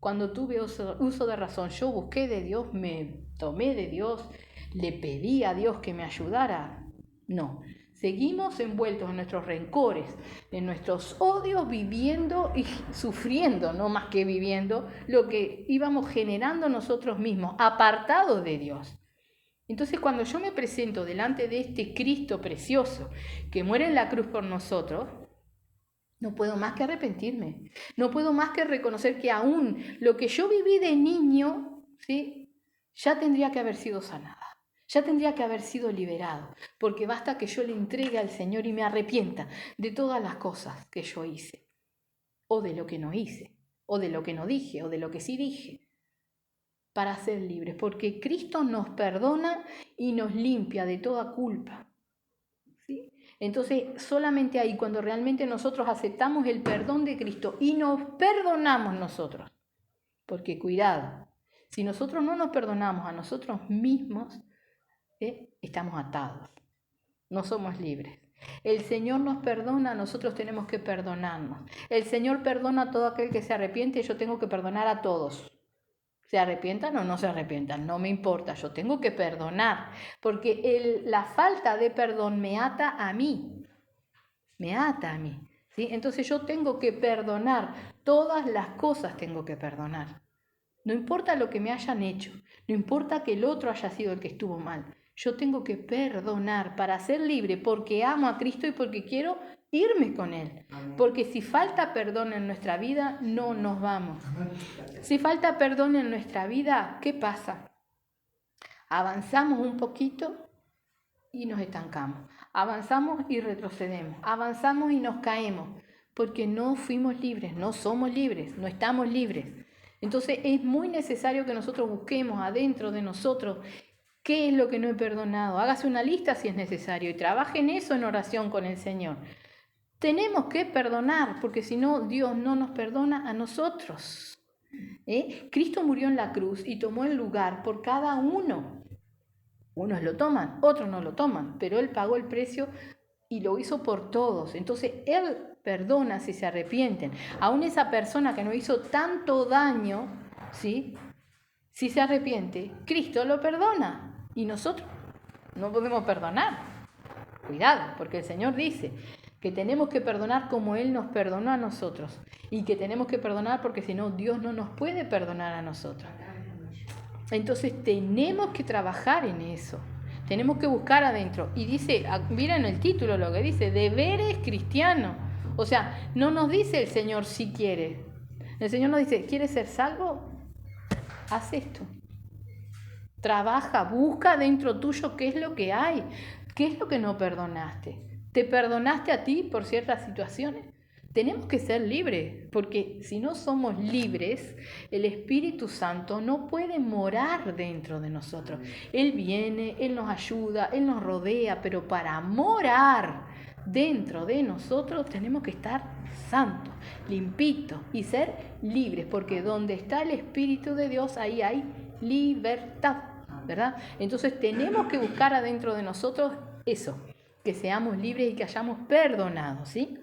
Cuando tuve uso de razón, yo busqué de Dios, me tomé de Dios, le pedí a Dios que me ayudara. No, seguimos envueltos en nuestros rencores, en nuestros odios, viviendo y sufriendo, no más que viviendo, lo que íbamos generando nosotros mismos, apartados de Dios. Entonces, cuando yo me presento delante de este Cristo precioso que muere en la cruz por nosotros, no puedo más que arrepentirme, no puedo más que reconocer que aún lo que yo viví de niño, ¿sí? Ya tendría que haber sido sanada, ya tendría que haber sido liberado, porque basta que yo le entregue al Señor y me arrepienta de todas las cosas que yo hice, o de lo que no hice, o de lo que no dije, o de lo que sí dije, para ser libres, porque Cristo nos perdona y nos limpia de toda culpa. ¿Sí? Entonces, solamente ahí, cuando realmente nosotros aceptamos el perdón de Cristo y nos perdonamos nosotros, porque cuidado, si nosotros no nos perdonamos a nosotros mismos, estamos atados, no somos libres. El Señor nos perdona, nosotros tenemos que perdonarnos. El Señor perdona a todo aquel que se arrepiente y yo tengo que perdonar a todos. ¿Se arrepientan o no se arrepientan? No me importa, yo tengo que perdonar, porque la falta de perdón me ata a mí, ¿sí? Entonces yo tengo que perdonar, todas las cosas tengo que perdonar. No importa lo que me hayan hecho, no importa que el otro haya sido el que estuvo mal, yo tengo que perdonar para ser libre, porque amo a Cristo y porque quiero irme con Él. Porque si falta perdón en nuestra vida, no nos vamos. Si falta perdón en nuestra vida, ¿qué pasa? Avanzamos un poquito y nos estancamos. Avanzamos y retrocedemos. Avanzamos y nos caemos. Porque no fuimos libres, no somos libres, no estamos libres. Entonces es muy necesario que nosotros busquemos adentro de nosotros qué es lo que no he perdonado. Hágase una lista si es necesario y trabaje en eso en oración con el Señor. Tenemos que perdonar, porque si no, Dios no nos perdona a nosotros. Cristo murió en la cruz y tomó el lugar por cada uno. Unos lo toman, otros no lo toman, pero Él pagó el precio y lo hizo por todos. Entonces, Él perdona si se arrepienten. Aún esa persona que nos hizo tanto daño, ¿sí? Si se arrepiente, Cristo lo perdona y nosotros no podemos perdonar. Cuidado, porque el Señor dice que tenemos que perdonar como Él nos perdonó a nosotros y que tenemos que perdonar porque si no, Dios no nos puede perdonar a nosotros. Entonces tenemos que trabajar en eso, tenemos que buscar adentro. Y dice, miren el título lo que dice, deberes cristianos. O sea, no nos dice el Señor si quieres. El Señor nos dice, ¿quieres ser salvo? Haz esto. Trabaja, busca dentro tuyo qué es lo que hay, qué es lo que no perdonaste. ¿Te perdonaste a ti por ciertas situaciones? Tenemos que ser libres, porque si no somos libres, el Espíritu Santo no puede morar dentro de nosotros. Él viene, Él nos ayuda, Él nos rodea, pero para morar dentro de nosotros tenemos que estar santos, limpitos y ser libres, porque donde está el Espíritu de Dios, ahí hay libertad, ¿verdad? Entonces tenemos que buscar adentro de nosotros eso, que seamos libres y que hayamos perdonado, ¿sí?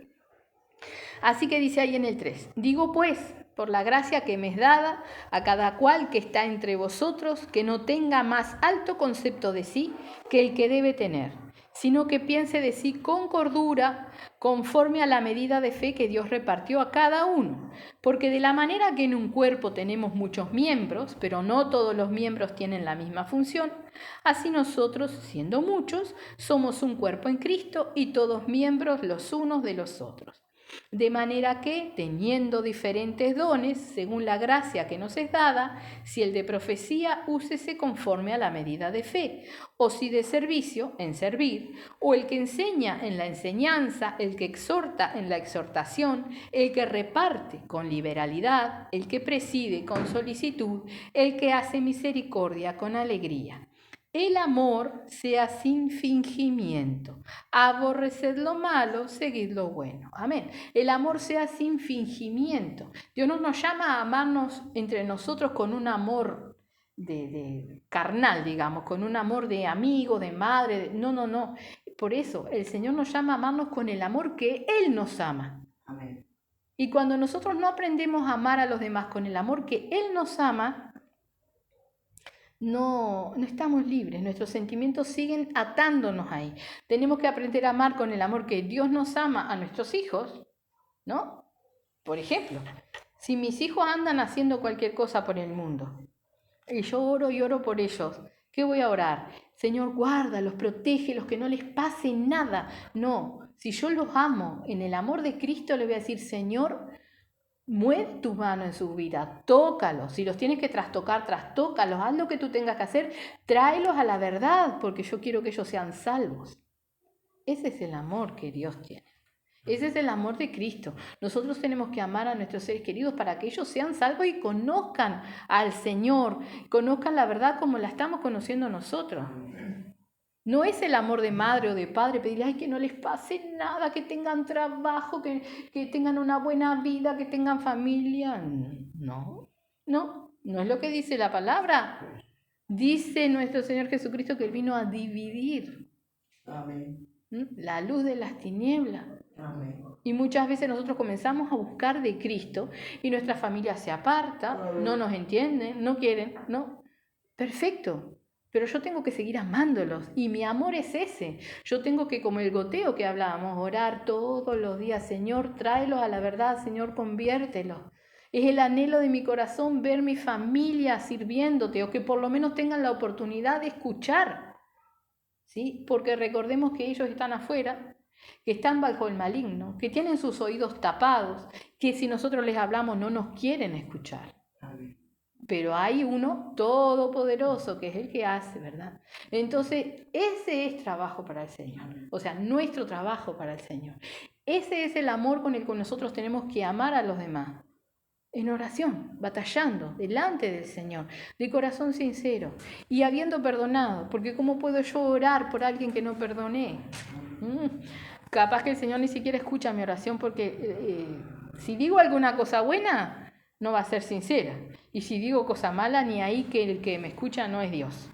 Así que dice ahí en el 3, digo pues, por la gracia que me es dada a cada cual que está entre vosotros, que no tenga más alto concepto de sí que el que debe tener, sino que piense de sí con cordura, conforme a la medida de fe que Dios repartió a cada uno. Porque de la manera que en un cuerpo tenemos muchos miembros, pero no todos los miembros tienen la misma función, así nosotros, siendo muchos, somos un cuerpo en Cristo y todos miembros los unos de los otros. De manera que, teniendo diferentes dones, según la gracia que nos es dada, si el de profecía, úsese conforme a la medida de fe, o si de servicio, en servir, o el que enseña en la enseñanza, el que exhorta en la exhortación, el que reparte con liberalidad, el que preside con solicitud, el que hace misericordia con alegría. El amor sea sin fingimiento. Aborreced lo malo, seguid lo bueno. Amén. El amor sea sin fingimiento. Dios no nos llama a amarnos entre nosotros con un amor de carnal, digamos, con un amor de amigo, de madre. No. Por eso el Señor nos llama a amarnos con el amor que Él nos ama. Amén. Y cuando nosotros no aprendemos a amar a los demás con el amor que Él nos ama, no estamos libres, nuestros sentimientos siguen atándonos ahí. Tenemos que aprender a amar con el amor que Dios nos ama a nuestros hijos, ¿no? Por ejemplo, si mis hijos andan haciendo cualquier cosa por el mundo y yo oro y oro por ellos, ¿qué voy a orar? Señor, guárdalos, protégelos, que no les pase nada. No, si yo los amo en el amor de Cristo, le voy a decir, Señor, mueve tu mano en su vida, tócalos. Si los tienes que trastocar, trastócalos. Haz lo que tú tengas que hacer, tráelos a la verdad, porque yo quiero que ellos sean salvos. Ese es el amor que Dios tiene. Ese es el amor de Cristo. Nosotros tenemos que amar a nuestros seres queridos para que ellos sean salvos y conozcan al Señor, conozcan la verdad como la estamos conociendo nosotros. No es el amor de madre o de padre pedirle, ay, que no les pase nada, que tengan trabajo, que tengan una buena vida, que tengan familia. No es lo que dice la palabra. Dice nuestro Señor Jesucristo que Él vino a dividir. Amén. La luz de las tinieblas. Amén. Y muchas veces nosotros comenzamos a buscar de Cristo y nuestra familia se aparta, no nos entienden, no quieren, no. Perfecto. Pero yo tengo que seguir amándolos y mi amor es ese. Yo tengo que, como el goteo que hablábamos, orar todos los días. Señor, tráelos a la verdad. Señor, conviértelos. Es el anhelo de mi corazón ver mi familia sirviéndote o que por lo menos tengan la oportunidad de escuchar. ¿Sí? Porque recordemos que ellos están afuera, que están bajo el maligno, que tienen sus oídos tapados, que si nosotros les hablamos no nos quieren escuchar. Amén. Pero hay uno todopoderoso que es el que hace, ¿verdad? Entonces, ese es trabajo para el Señor. O sea, nuestro trabajo para el Señor. Ese es el amor con el que nosotros tenemos que amar a los demás. En oración, batallando, delante del Señor, de corazón sincero y habiendo perdonado. Porque ¿cómo puedo yo orar por alguien que no perdoné? Capaz que el Señor ni siquiera escucha mi oración porque si digo alguna cosa buena, no va a ser sincera. Y si digo cosa mala, ni ahí que el que me escucha no es Dios.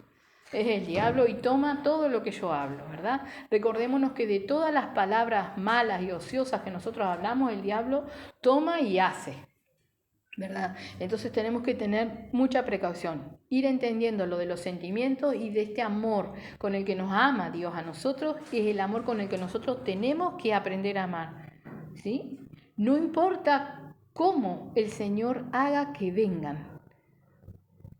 Es el diablo y toma todo lo que yo hablo, ¿verdad? Recordémonos que de todas las palabras malas y ociosas que nosotros hablamos, el diablo toma y hace, ¿verdad? Entonces tenemos que tener mucha precaución, ir entendiendo lo de los sentimientos y de este amor con el que nos ama Dios a nosotros, es el amor con el que nosotros tenemos que aprender a amar, ¿sí? No importa cómo el Señor haga que vengan,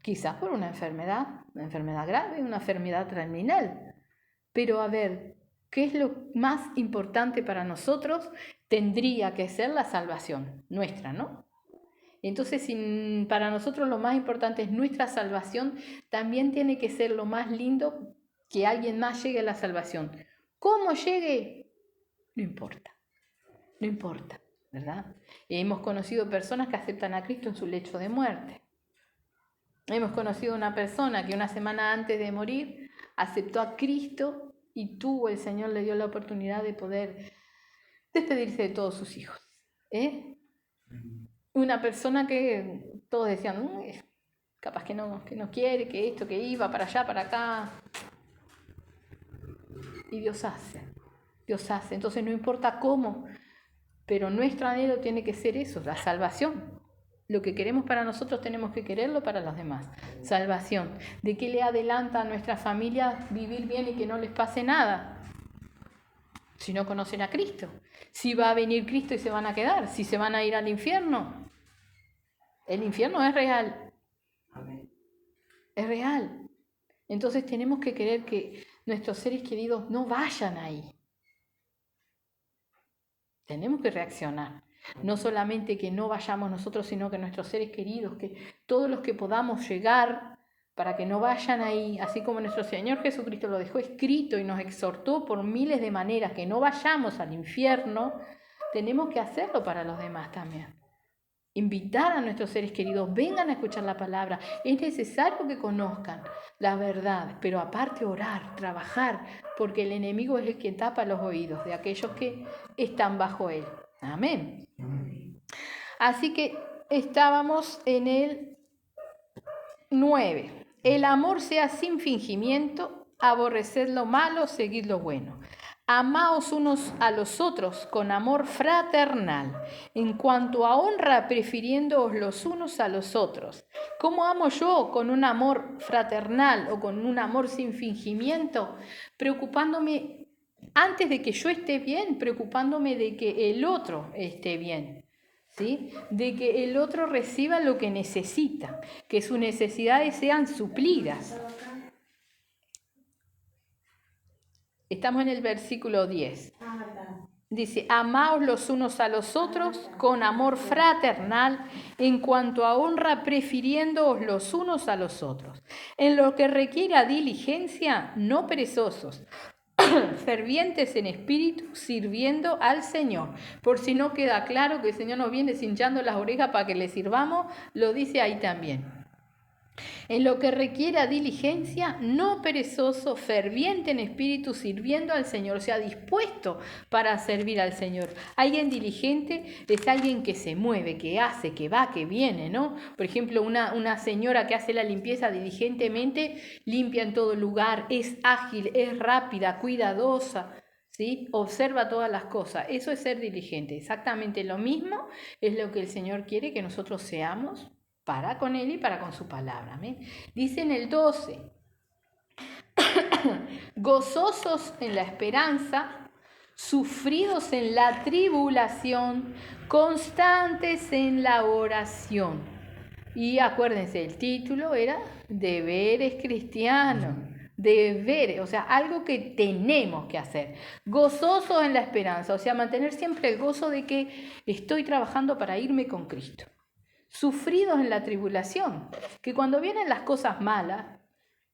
quizás por una enfermedad grave, una enfermedad terminal, pero a ver, ¿qué es lo más importante para nosotros? Tendría que ser la salvación nuestra, ¿no? Entonces, si para nosotros lo más importante es nuestra salvación, también tiene que ser lo más lindo que alguien más llegue a la salvación. ¿Cómo llegue? No importa. ¿verdad? Hemos conocido personas que aceptan a Cristo en su lecho de muerte. Hemos conocido una persona que una semana antes de morir aceptó a Cristo y el Señor le dio la oportunidad de poder despedirse de todos sus hijos. Una persona que todos decían, capaz que no quiere, que esto, que iba para allá, para acá. Y Dios hace. Entonces no importa cómo, pero nuestro anhelo tiene que ser eso, la salvación. Lo que queremos para nosotros tenemos que quererlo para los demás. Salvación. ¿De qué le adelanta a nuestra familia vivir bien y que no les pase nada? Si no conocen a Cristo. Si va a venir Cristo y se van a quedar. Si se van a ir al infierno. El infierno es real. Es real. Entonces tenemos que querer que nuestros seres queridos no vayan ahí. Tenemos que reaccionar. No solamente que no vayamos nosotros, sino que nuestros seres queridos, que todos los que podamos llegar para que no vayan ahí, así como nuestro Señor Jesucristo lo dejó escrito y nos exhortó por miles de maneras que no vayamos al infierno, tenemos que hacerlo para los demás también. Invitar a nuestros seres queridos, vengan a escuchar la palabra. Es necesario que conozcan la verdad, pero aparte orar, trabajar, porque el enemigo es el que tapa los oídos de aquellos que están bajo él. Amén. Así que estábamos en el 9. El amor sea sin fingimiento, aborreced lo malo, seguid lo bueno. Amaos unos a los otros con amor fraternal, en cuanto a honra, prefiriéndoos los unos a los otros. ¿Cómo amo yo? Con un amor fraternal o con un amor sin fingimiento, preocupándome antes de que yo esté bien, preocupándome de que el otro esté bien, ¿sí? De que el otro reciba lo que necesita, que sus necesidades sean suplidas. Estamos en el versículo 10. Dice, amaos los unos a los otros con amor fraternal, en cuanto a honra, prefiriéndoos los unos a los otros. En lo que requiera diligencia, no perezosos, fervientes en espíritu, sirviendo al Señor. Por si no queda claro que el Señor nos viene cinchando las orejas para que le sirvamos, lo dice ahí también. En lo que requiera diligencia, no perezoso, ferviente en espíritu, sirviendo al Señor, o sea, dispuesto para servir al Señor. Alguien diligente es alguien que se mueve, que hace, que va, que viene, ¿no? Por ejemplo, una señora que hace la limpieza diligentemente, limpia en todo lugar, es ágil, es rápida, cuidadosa, ¿sí? Observa todas las cosas. Eso es ser diligente. Exactamente lo mismo es lo que el Señor quiere que nosotros seamos para con Él y para con su palabra. ¿Amén? Dice en el 12, gozosos en la esperanza, sufridos en la tribulación, constantes en la oración. Y acuérdense, el título era Deberes Cristianos. Deberes, o sea, algo que tenemos que hacer. Gozosos en la esperanza, o sea, mantener siempre el gozo de que estoy trabajando para irme con Cristo. Sufridos en la tribulación, que cuando vienen las cosas malas,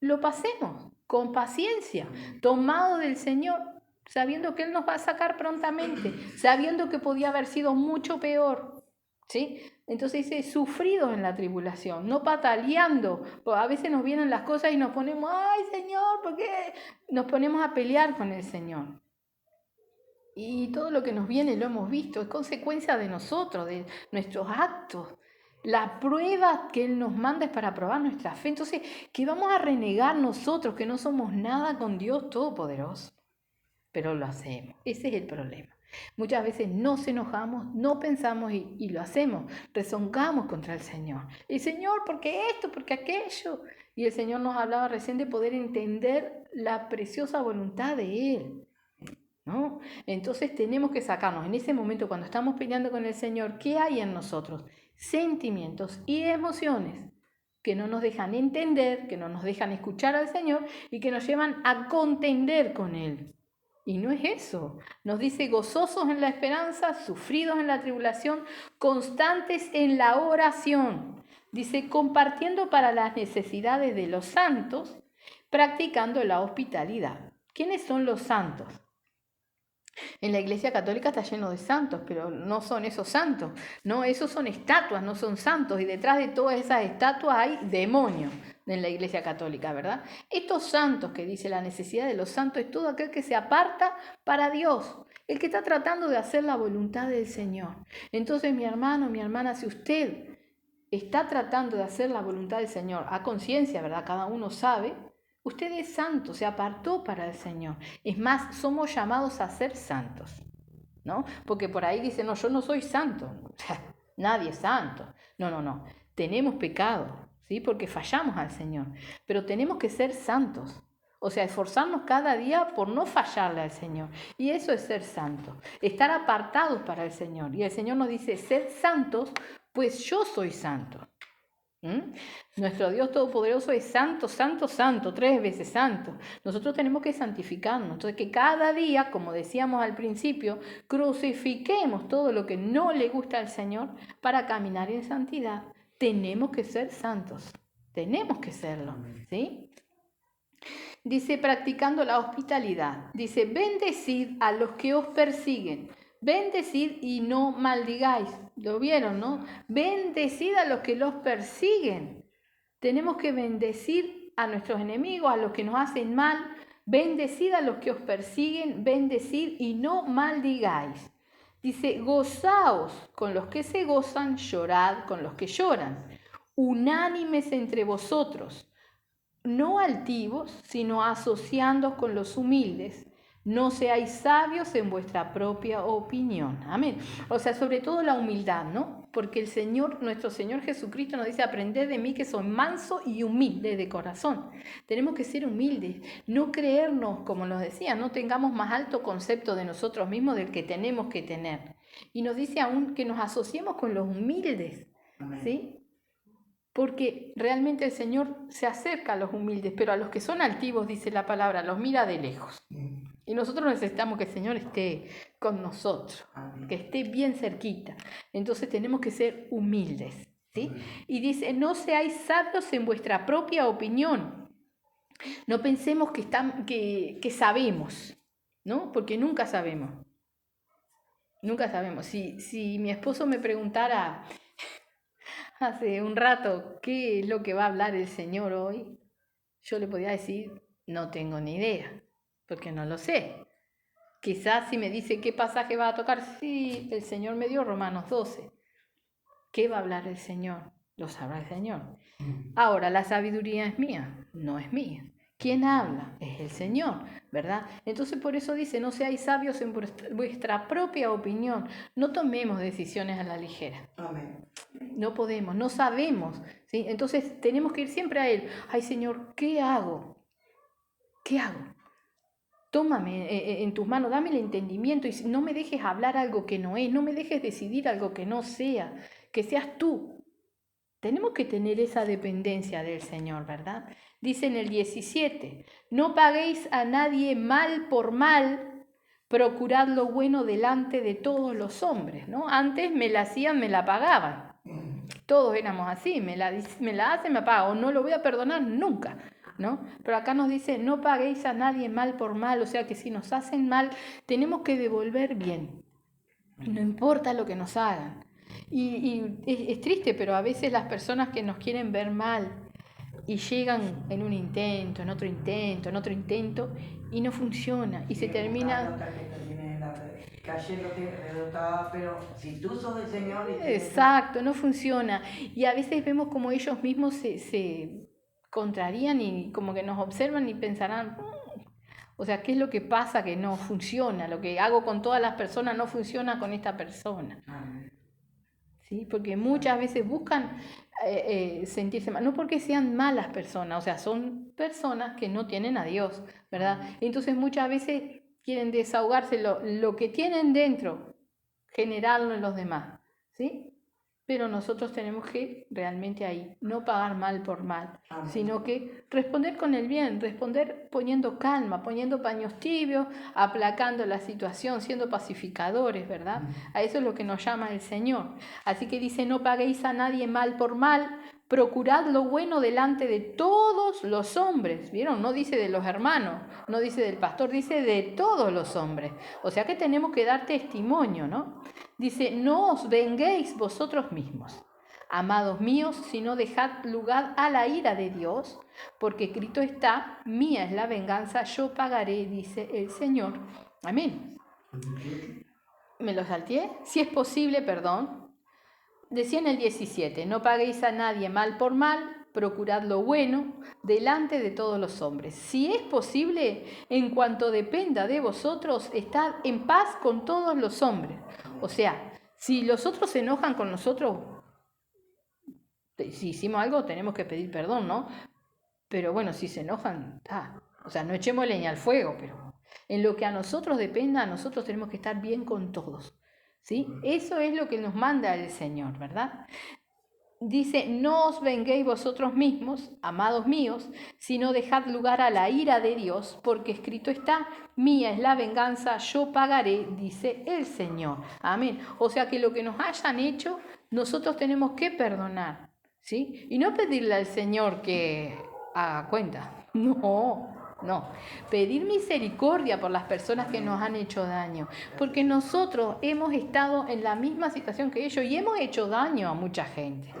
lo pasemos con paciencia, tomados del Señor, sabiendo que Él nos va a sacar prontamente, sabiendo que podía haber sido mucho peor, ¿sí? Entonces dice, sufridos en la tribulación, no pataleando, porque a veces nos vienen las cosas y nos ponemos, ay Señor, ¿por qué? Nos ponemos a pelear con el Señor. Y todo lo que nos viene lo hemos visto, es consecuencia de nosotros, de nuestros actos. La prueba que Él nos manda es para probar nuestra fe. Entonces, ¿qué vamos a renegar nosotros que no somos nada con Dios Todopoderoso? Pero lo hacemos. Ese es el problema. Muchas veces nos enojamos, no pensamos y lo hacemos. Rezongamos contra el Señor. El Señor, ¿por qué esto? ¿Por qué aquello? Y el Señor nos hablaba recién de poder entender la preciosa voluntad de Él, ¿no? Entonces tenemos que sacarnos en ese momento cuando estamos peleando con el Señor, ¿qué hay en nosotros? Sentimientos y emociones que no nos dejan entender, que no nos dejan escuchar al Señor y que nos llevan a contender con Él. Y no es eso. Nos dice gozosos en la esperanza, sufridos en la tribulación, constantes en la oración. Dice compartiendo para las necesidades de los santos, practicando la hospitalidad. ¿Quiénes son los santos? En la Iglesia Católica está lleno de santos, pero no son esos santos, no, esos son estatuas, no son santos, y detrás de todas esas estatuas hay demonios en la Iglesia Católica, ¿verdad? Estos santos que dice la necesidad de los santos es todo aquel que se aparta para Dios, el que está tratando de hacer la voluntad del Señor. Entonces, mi hermano, mi hermana, si usted está tratando de hacer la voluntad del Señor a conciencia, ¿verdad? Cada uno sabe. Usted es santo, se apartó para el Señor. Es más, somos llamados a ser santos, ¿no? Porque por ahí dicen, no, yo no soy santo. Nadie es santo. No. Tenemos pecado, ¿sí? Porque fallamos al Señor. Pero tenemos que ser santos. O sea, esforzarnos cada día por no fallarle al Señor. Y eso es ser santo. Estar apartados para el Señor. Y el Señor nos dice, sed santos, pues yo soy santo. Nuestro Dios Todopoderoso es santo, santo, santo, 3 veces santo. Nosotros tenemos que santificarnos. Entonces, que cada día, como decíamos al principio, crucifiquemos todo lo que no le gusta al Señor para caminar en santidad. Tenemos que ser santos. Tenemos que serlo, ¿sí? Dice, practicando la hospitalidad. Dice, bendecid a los que os persiguen. Bendecid y no maldigáis. ¿Lo vieron, no? Bendecid a los que los persiguen. Tenemos que bendecir a nuestros enemigos, a los que nos hacen mal. Bendecid a los que os persiguen. Bendecid y no maldigáis. Dice, gozaos con los que se gozan, llorad con los que lloran. Unánimes entre vosotros. No altivos, sino asociándoos con los humildes. No seáis sabios en vuestra propia opinión. Amén. O sea, sobre todo la humildad, ¿no? Porque el Señor, nuestro Señor Jesucristo nos dice, aprended de mí que soy manso y humilde de corazón. Tenemos que ser humildes, no creernos, como nos decía, no tengamos más alto concepto de nosotros mismos del que tenemos que tener. Y nos dice aún que nos asociemos con los humildes, ¿sí? Porque realmente el Señor se acerca a los humildes, pero a los que son altivos, dice la palabra, los mira de lejos. Y nosotros necesitamos que el Señor esté con nosotros, que esté bien cerquita. Entonces tenemos que ser humildes, ¿sí? Y dice, no seáis sabios en vuestra propia opinión. No pensemos que sabemos, ¿no? Porque nunca sabemos. Nunca sabemos. Si mi esposo me preguntara hace un rato qué es lo que va a hablar el Señor hoy, yo le podía decir, no tengo ni idea, porque no lo sé. Quizás si me dice qué pasaje va a tocar, sí, el Señor me dio Romanos 12. ¿Qué va a hablar el Señor? Lo sabrá el Señor. Ahora, la sabiduría es mía, no es mía. ¿Quién habla? Es el Señor, ¿verdad? Entonces por eso dice, no seáis sabios en vuestra propia opinión. No tomemos decisiones a la ligera. Amén. No podemos, no sabemos, ¿sí? Entonces tenemos que ir siempre a Él. Ay, Señor, ¿qué hago? ¿Qué hago? Tómame en tus manos, dame el entendimiento y no me dejes hablar algo que no es, no me dejes decidir algo que no sea, que seas tú. Tenemos que tener esa dependencia del Señor, ¿verdad? Dice en el 17, no paguéis a nadie mal por mal, procurad lo bueno delante de todos los hombres, ¿no? Antes me la hacían, me la pagaban. Todos éramos así, me la hacen, me pagan, o no lo voy a perdonar nunca, ¿no? Pero acá nos dice, no paguéis a nadie mal por mal, o sea que si nos hacen mal, tenemos que devolver bien, no importa lo que nos hagan. Y es triste, pero a veces las personas que nos quieren ver mal y llegan en un intento, en otro intento, en otro intento, y no funciona, y se termina... Cayéndote, pero si tú sos el Señor... Exacto, no funciona. Y a veces vemos como ellos mismos se contrarían y como que nos observan y pensarán, o sea, ¿qué es lo que pasa que no funciona? Lo que hago con todas las personas no funciona con esta persona. ¿Sí? Porque muchas veces buscan sentirse mal, no porque sean malas personas, o sea, son personas que no tienen a Dios, ¿verdad? Entonces muchas veces quieren desahogarse lo que tienen dentro, generarlo en los demás, ¿sí? Pero nosotros tenemos que realmente ahí no pagar mal por mal, sino que responder con el bien, responder poniendo calma, poniendo paños tibios, aplacando la situación, siendo pacificadores, ¿verdad? A eso es lo que nos llama el Señor. Así que dice, no paguéis a nadie mal por mal, procurad lo bueno delante de todos los hombres. ¿Vieron? No dice de los hermanos, no dice del pastor, dice de todos los hombres. O sea que tenemos que dar testimonio, ¿no? Dice, no os venguéis vosotros mismos, amados míos, sino dejad lugar a la ira de Dios, porque escrito está, mía es la venganza, yo pagaré, dice el Señor. Amén. ¿Me lo salteé? Si es posible, perdón. Decía en el 17, no paguéis a nadie mal por mal, procurad lo bueno delante de todos los hombres. Si es posible, en cuanto dependa de vosotros, estad en paz con todos los hombres. O sea, si los otros se enojan con nosotros, si hicimos algo tenemos que pedir perdón, ¿no? Pero bueno, si se enojan, o sea, no echemos leña al fuego, pero en lo que a nosotros dependa, nosotros tenemos que estar bien con todos, ¿sí? Eso es lo que nos manda el Señor, ¿verdad? Dice, no os venguéis vosotros mismos, amados míos, sino dejad lugar a la ira de Dios, porque escrito está, mía es la venganza, yo pagaré, dice el Señor. Amén. O sea que lo que nos hayan hecho, nosotros tenemos que perdonar, ¿sí? Y no pedirle al Señor que haga cuenta. No. Pedir misericordia por las personas que nos han hecho daño. Porque nosotros hemos estado en la misma situación que ellos y hemos hecho daño a mucha gente.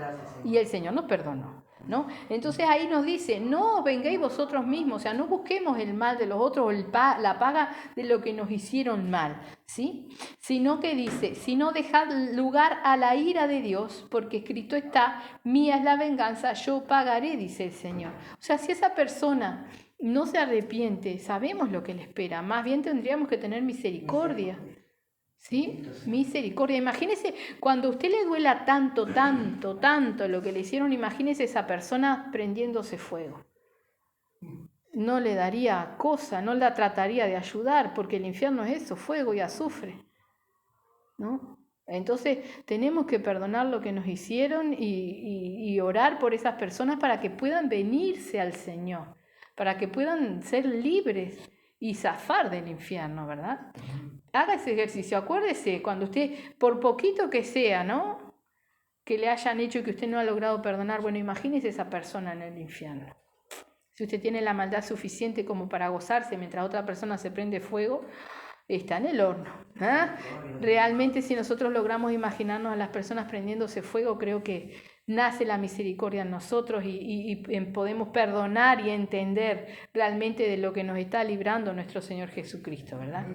Y el Señor nos perdonó, ¿no? Entonces ahí nos dice, no os vengáis vosotros mismos, o sea, no busquemos el mal de los otros o la paga de lo que nos hicieron mal, ¿sí? Sino que dice, sino dejad lugar a la ira de Dios, porque escrito está, mía es la venganza, yo pagaré, dice el Señor. O sea, si esa persona no se arrepiente, sabemos lo que le espera, más bien tendríamos que tener misericordia. ¿Sí? Misericordia. Imagínese, cuando a usted le duela tanto lo que le hicieron, imagínese esa persona prendiéndose fuego. No le daría cosa, no la trataría de ayudar, porque el infierno es eso, fuego y azufre, ¿no? Entonces tenemos que perdonar lo que nos hicieron y orar por esas personas para que puedan venirse al Señor, para que puedan ser libres y zafar del infierno, ¿verdad? Haga ese ejercicio, acuérdese, cuando usted, por poquito que sea, ¿no?, que le hayan hecho y que usted no ha logrado perdonar, bueno, imagínese esa persona en el infierno. Si usted tiene la maldad suficiente como para gozarse mientras otra persona se prende fuego, está en el horno, ¿eh? Realmente, si nosotros logramos imaginarnos a las personas prendiéndose fuego, creo que nace la misericordia en nosotros y podemos perdonar y entender realmente de lo que nos está librando nuestro Señor Jesucristo, ¿verdad?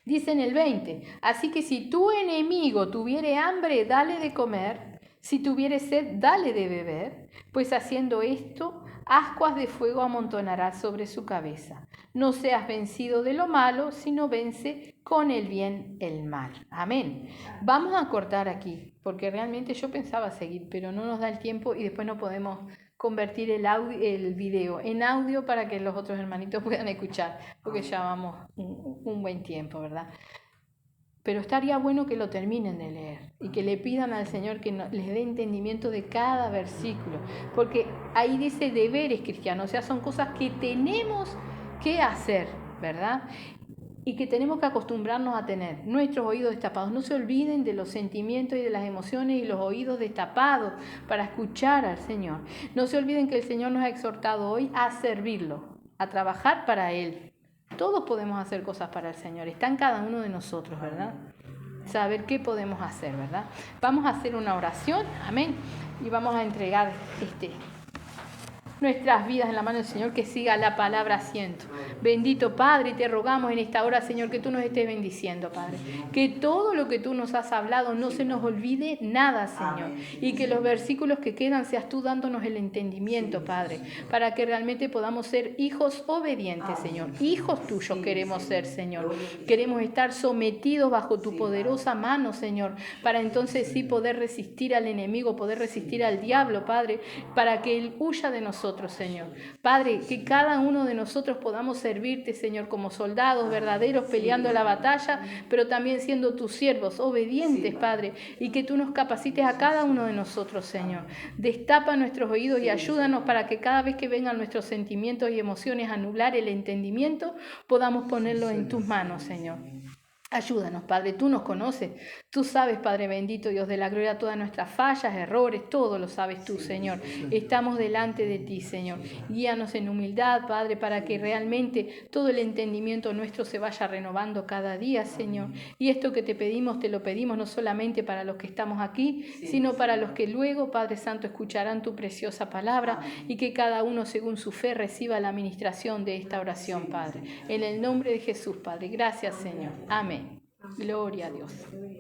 Dice en el 20, así que si tu enemigo tuviere hambre, dale de comer, si tuviere sed, dale de beber, pues haciendo esto, ascuas de fuego amontonarás sobre su cabeza. No seas vencido de lo malo, sino vence con el bien el mal. Amén. Vamos a cortar aquí, porque realmente yo pensaba seguir, pero no nos da el tiempo y después no podemos convertir el video en audio para que los otros hermanitos puedan escuchar, porque ya vamos un buen tiempo, ¿verdad? Pero estaría bueno que lo terminen de leer y que le pidan al Señor que les dé entendimiento de cada versículo, porque ahí dice deberes cristianos, o sea, son cosas que tenemos que hacer, ¿verdad? Y que tenemos que acostumbrarnos a tener nuestros oídos destapados. No se olviden de los sentimientos y de las emociones y los oídos destapados para escuchar al Señor. No se olviden que el Señor nos ha exhortado hoy a servirlo, a trabajar para Él. Todos podemos hacer cosas para el Señor. Está en cada uno de nosotros, ¿verdad? Saber qué podemos hacer, ¿verdad? Vamos a hacer una oración, amén, y vamos a entregar nuestras vidas en la mano del Señor, que siga la palabra asiento. Bendito Padre, te rogamos en esta hora, Señor, que tú nos estés bendiciendo, Padre. Que todo lo que tú nos has hablado no se nos olvide nada, Señor. Y que los versículos que quedan seas tú dándonos el entendimiento, Padre, para que realmente podamos ser hijos obedientes, Señor. Hijos tuyos queremos ser, Señor. Queremos estar sometidos bajo tu poderosa mano, Señor, para entonces sí poder resistir al enemigo, poder resistir al diablo, Padre, para que él huya de nosotros, Señor. Padre, que cada uno de nosotros podamos servirte, Señor, como soldados verdaderos peleando la batalla, pero también siendo tus siervos obedientes, Padre, y que tú nos capacites a cada uno de nosotros, Señor. Destapa nuestros oídos y ayúdanos para que cada vez que vengan nuestros sentimientos y emociones a anular el entendimiento, podamos ponerlo en tus manos, Señor. Ayúdanos, Padre, tú nos conoces, tú sabes, Padre bendito, Dios de la gloria, todas nuestras fallas, errores, todo lo sabes tú, Señor. Estamos delante de ti, Señor. Guíanos en humildad, Padre, para que realmente todo el entendimiento nuestro se vaya renovando cada día, Señor. Y esto que te pedimos, te lo pedimos no solamente para los que estamos aquí, sino para los que luego, Padre Santo, escucharán tu preciosa palabra y que cada uno, según su fe, reciba la administración de esta oración, Padre. En el nombre de Jesús, Padre. Gracias, Señor. Amén. Gloria a Dios.